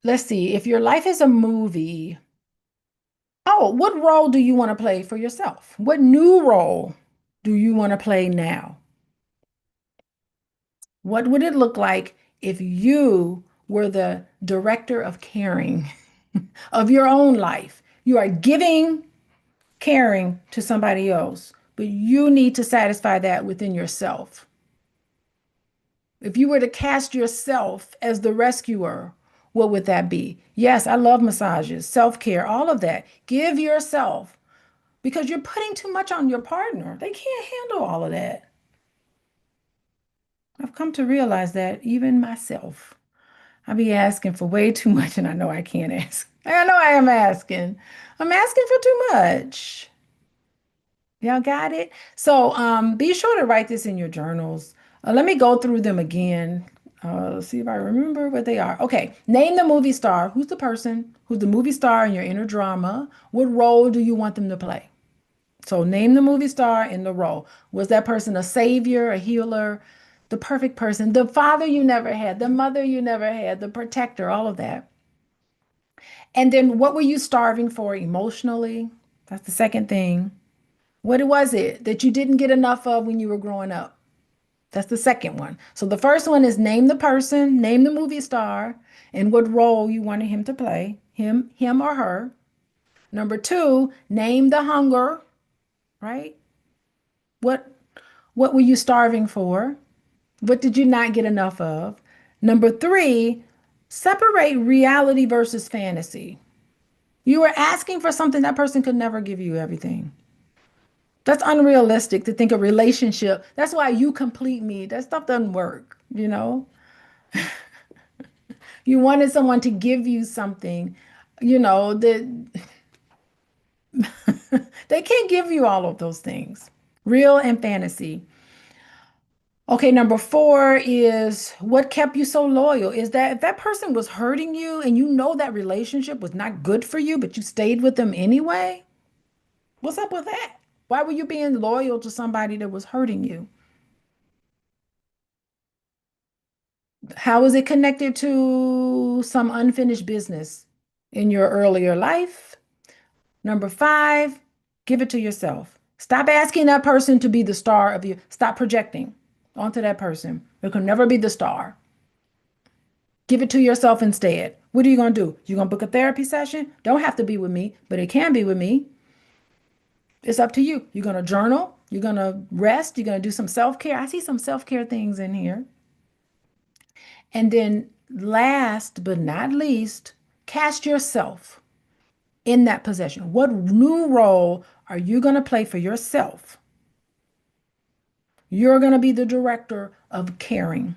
let's see, if your life is a movie, oh, what role do you want to play for yourself? What new role do you want to play now? What would it look like if you were the director of caring of your own life? You are giving caring to somebody else, but you need to satisfy that within yourself. If you were to cast yourself as the rescuer, what would that be? Yes, I love massages, self-care, all of that. Give yourself because you're putting too much on your partner. They can't handle all of that. I've come to realize that even myself, I be asking for way too much, and I know I can't ask. I know I am asking. I'm asking for too much. Y'all got it? So be sure to write this in your journals. Let me go through them again. See if I remember what they are. Okay, name the movie star. Who's the person? Who's the movie star in your inner drama? What role do you want them to play? So name the movie star in the role. Was that person a savior, a healer, the perfect person, the father you never had, the mother you never had, the protector, all of that? And then what were you starving for emotionally? That's the second thing. What was it that you didn't get enough of when you were growing up? That's the second one. So the first one is name the person, name the movie star, and what role you wanted him to play, him or her. Number two, name the hunger, right? What what were you starving for? What did you not get enough of? Number three, separate reality versus fantasy. You were asking for something that person could never give you everything. That's unrealistic to think a relationship. That's why you complete me. That stuff doesn't work, you know? You wanted someone to give you something, that they can't give you all of those things. Real and fantasy. Okay, number four is what kept you so loyal? Is that if that person was hurting you and you know that relationship was not good for you, but you stayed with them anyway? What's up with that? Why were you being loyal to somebody that was hurting you? How is it connected to some unfinished business in your earlier life? Number five, give it to yourself. Stop asking that person to be the star of you. Stop projecting onto that person. It can never be the star. Give it to yourself instead. What are you going to do? You're going to book a therapy session? Don't have to be with me, but it can be with me. It's up to you. You're going to journal. You're going to rest. You're going to do some self-care. I see some self-care things in here. And then last but not least, cast yourself in that possession. What new role are you going to play for yourself? You're going to be the director of caring.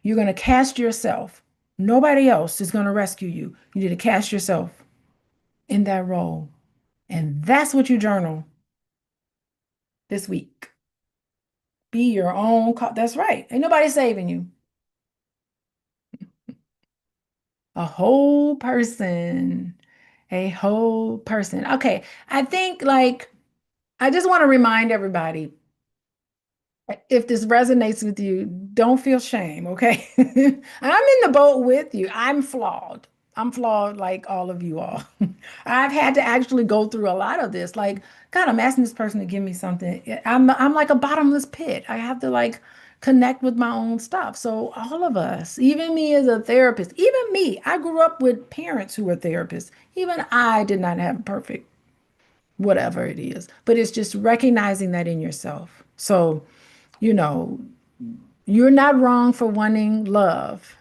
You're going to cast yourself. Nobody else is going to rescue you. You need to cast yourself in that role. And that's what you journal this week. Be your own. That's right. Ain't nobody saving you. A whole person. A whole person. Okay. I think I just want to remind everybody if this resonates with you, don't feel shame, okay? I'm in the boat with you. I'm flawed. I'm flawed like all of you all. I've had to actually go through a lot of this. Like, God, I'm asking this person to give me something. I'm like a bottomless pit. I have to connect with my own stuff. So all of us, even me as a therapist, even me, I grew up with parents who were therapists. Even I did not have perfect whatever it is, but it's just recognizing that in yourself. So, you know, you're not wrong for wanting love.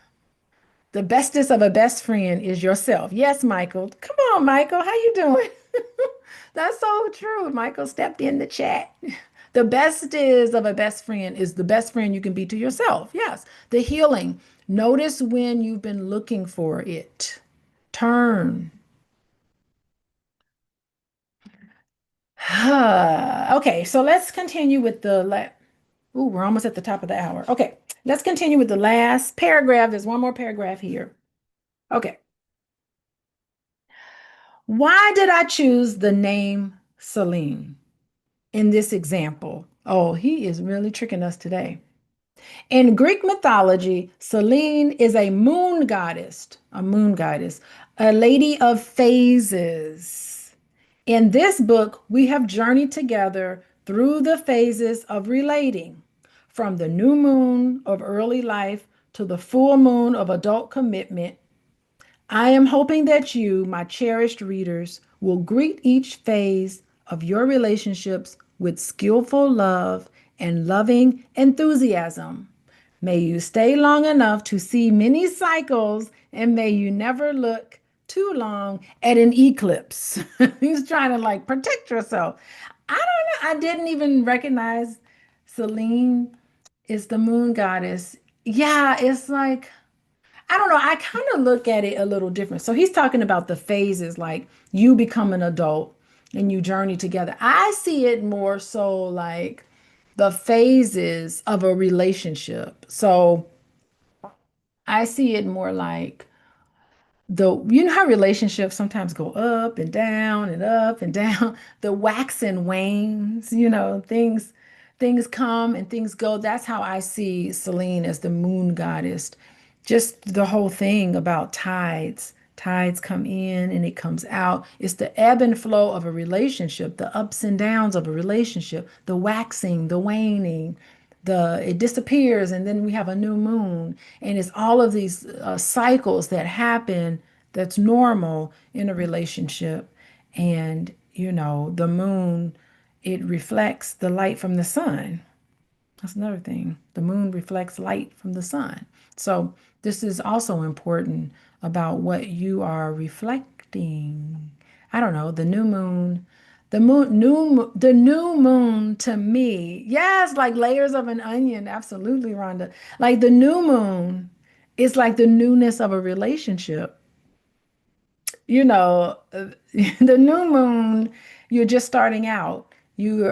The bestest of a best friend is yourself. Yes, Michael. Come on, Michael. How you doing? That's so true. Michael stepped in the chat. The best is of a best friend is the best friend you can be to yourself. Yes. The healing. Notice when you've been looking for it. Turn. Okay, so let's continue with the Ooh, we're almost at the top of the hour. Okay, let's continue with the last paragraph. There's one more paragraph here. Okay. Why did I choose the name Celine in this example? Oh, he is really tricking us today. In Greek mythology, Selene is a moon goddess, a lady of phases. In this book, we have journeyed together through the phases of relating, from the new moon of early life to the full moon of adult commitment. I am hoping that you, my cherished readers, will greet each phase of your relationships with skillful love and loving enthusiasm. May you stay long enough to see many cycles, and may you never look too long at an eclipse. He's trying to like protect yourself. I don't know. I didn't even recognize Celine is the moon goddess. Yeah, it's like I don't know. I kind of look at it a little different. So he's talking about the phases, like you become an adult and you journey together. I see it more so like the phases of a relationship. So I see it more like you know how relationships sometimes go up and down and up and down, the wax and wanes, things come and things go. That's how I see Selene as the moon goddess. Just the whole thing about tides. Tides come in and it comes out. It's the ebb and flow of a relationship, the ups and downs of a relationship, the waxing, the waning, the it disappears and then we have a new moon, and it's all of these cycles that happen that's normal in a relationship. And the moon, it reflects the light from the sun. That's another thing. The moon reflects light from the sun. So this is also important about what you are reflecting. I don't know, the new moon, the new moon to me. Yes, like layers of an onion. Absolutely, Rhonda. Like the new moon is like the newness of a relationship. The new moon, you're just starting out. You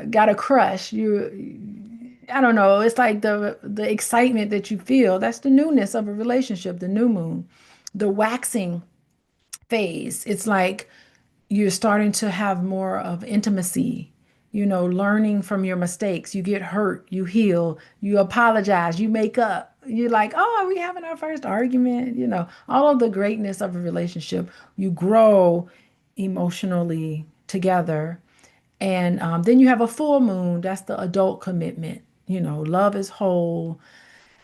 got a crush. I don't know. It's like the excitement that you feel. That's the newness of a relationship, the new moon. The waxing phase. It's like you're starting to have more of intimacy, learning from your mistakes. You get hurt, you heal, you apologize, you make up. You're like, oh, are we having our first argument? All of the greatness of a relationship. You grow emotionally together. And then you have a full moon. That's the adult commitment. Love is whole.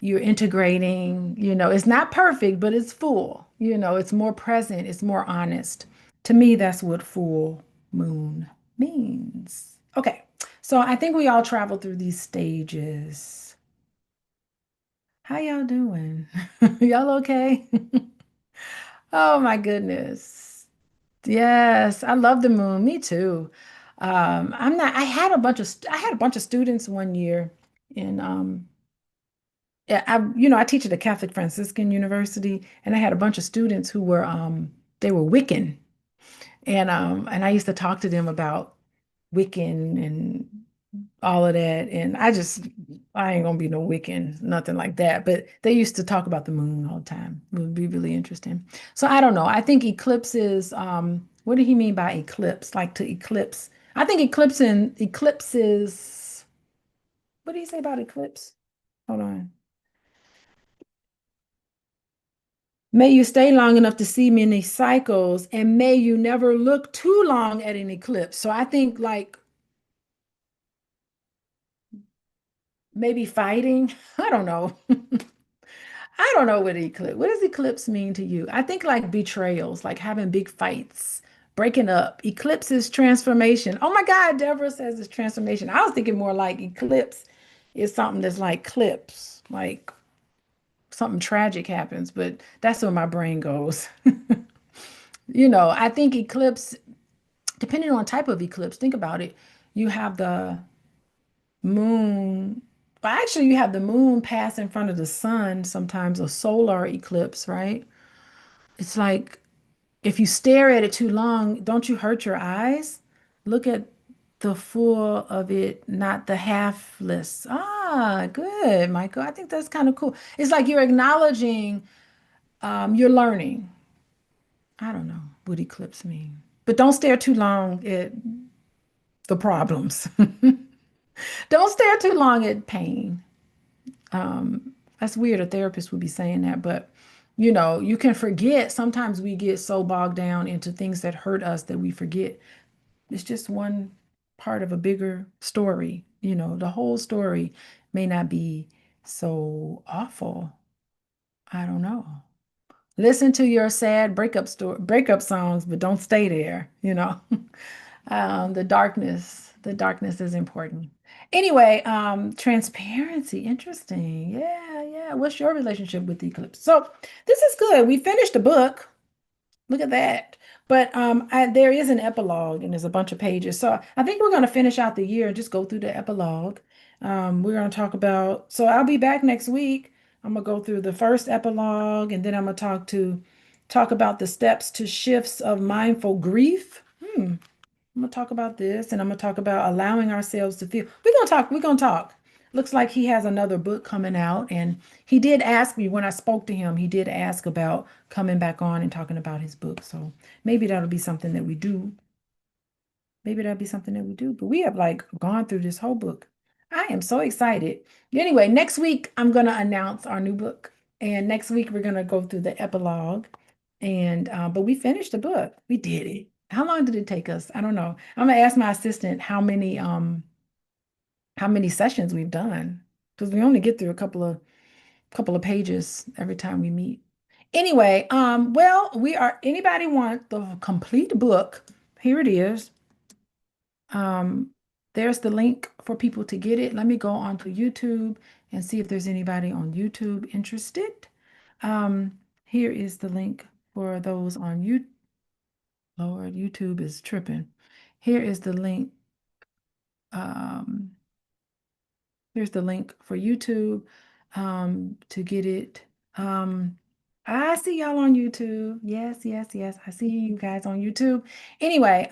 You're integrating. It's not perfect, but it's full. It's more present, it's more honest. To me, that's what full moon means. Okay, so I think we all travel through these stages. How y'all doing? Y'all okay? Oh my goodness. Yes, I love the moon. Me too. I'm not, I had a bunch of students one year in yeah, I teach at a Catholic Franciscan university, and I had a bunch of students who were they were Wiccan, and I used to talk to them about Wiccan and all of that, and I ain't gonna be no Wiccan, nothing like that. But they used to talk about the moon all the time. It would be really interesting. So I don't know. I think eclipses. What did he mean by eclipse? Like to eclipse? I think eclipses. What did he say about eclipse? Hold on. May you stay long enough to see many cycles, and may you never look too long at an eclipse. So I think like maybe fighting. I don't know. I don't know what does eclipse mean to you? I think like betrayals, like having big fights, breaking up. Eclipse is transformation. Oh my God, Deborah says it's transformation. I was thinking more like eclipse is something that's like clips, like something tragic happens, but that's where my brain goes. I think eclipse, depending on type of eclipse, think about it. You have the Moon. Well, actually, you have the moon pass in front of the sun, sometimes a solar eclipse, right? It's like if you stare at it too long, don't you hurt your eyes? Look at the full of it, not the halfless. Ah, good, Michael. I think that's kind of cool. It's like you're acknowledging you're learning. I don't know what eclipse mean, but don't stare too long at the problems. Don't stare too long at pain. That's weird. A therapist would be saying that, but you can forget. Sometimes we get so bogged down into things that hurt us that we forget it's just one part of a bigger story. The whole story may not be so awful. I don't know. Listen to your sad breakup songs, but don't stay there. The darkness is important. Anyway, transparency, interesting. Yeah, yeah. What's your relationship with the eclipse? So this is good. We finished the book. Look at that. But there is an epilogue and there's a bunch of pages. So I think we're going to finish out the year and just go through the epilogue. We're going to talk about, so I'll be back next week. I'm going to go through the first epilogue and then I'm going to talk about the steps to shifts of mindful grief. I'm gonna talk about this and I'm gonna talk about allowing ourselves to feel. We're gonna talk. Looks like he has another book coming out, and he did ask me when I spoke to him, he did ask about coming back on and talking about his book. So maybe that'll be something that we do. Maybe that'll be something that we do. But we have like gone through this whole book. I am so excited. Anyway, next week I'm gonna announce our new book. And next week we're gonna go through the epilogue. And but we finished the book. We did it. How long did it take us? I don't know. I'm gonna ask my assistant how many sessions we've done. Because we only get through a couple of pages every time we meet. Anyway, well, anybody want the complete book? Here it is. Um, there's the link for people to get it. Let me go onto YouTube and see if there's anybody on YouTube interested. Here is the link for those on YouTube. Lord, YouTube is tripping. Here is the link. Um, here's the link for YouTube to get it. I see y'all on YouTube. Yes, yes, yes. I see you guys on YouTube. Anyway,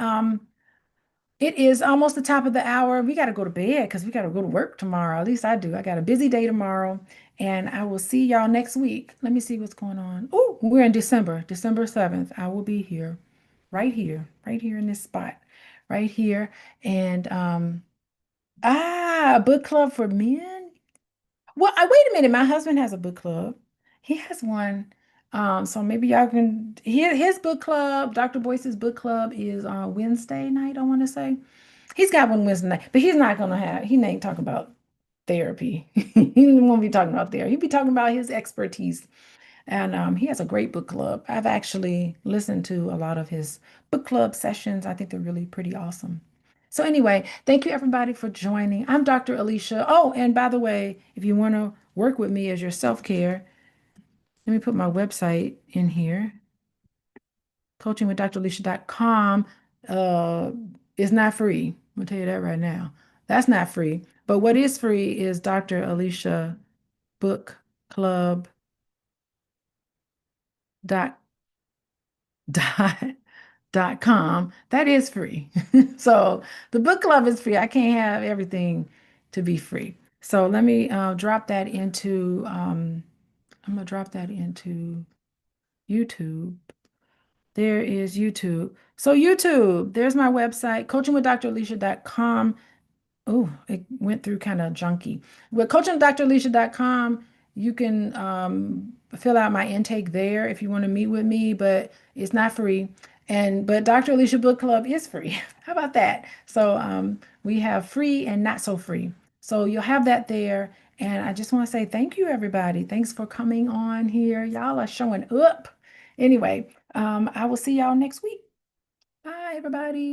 it is almost the top of the hour. We got to go to bed because we got to go to work tomorrow. At least I do. I got a busy day tomorrow, and I will see y'all next week. Let me see what's going on. Oh, we're in December, December 7th. I will be right here in this spot, right here. And a book club for men. Well, wait a minute. My husband has a book club. He has one. So maybe y'all can his book club, Dr. Boyce's book club is on Wednesday night, I want to say. He's got one Wednesday night, but he ain't talking about therapy. He won't be talking about therapy. He'll be talking about his expertise. And he has a great book club. I've actually listened to a lot of his book club sessions. I think they're really pretty awesome. So anyway, thank you everybody for joining. I'm Dr. Alicia. Oh, and by the way, if you want to work with me as your self-care, let me put my website in here. Coachingwithdralicia.com is not free. I'm gonna tell you that right now. That's not free. But what is free is Dr. Alicia Book Club dot dot dot com. That is free. So the book club is free. I can't have everything to be free. So let me drop that into I'm gonna drop that into YouTube. There is YouTube. So YouTube, there's my website, coachingwithdralicia.com. Oh, it went through kind of junky. With coachingdralicia.com, you can fill out my intake there if you want to meet with me, but it's not free. But Dr. Alicia Book Club is free. How about that? So we have free and not so free. So you'll have that there. And I just want to say thank you, everybody. Thanks for coming on here. Y'all are showing up. Anyway, I will see y'all next week. Bye, everybody.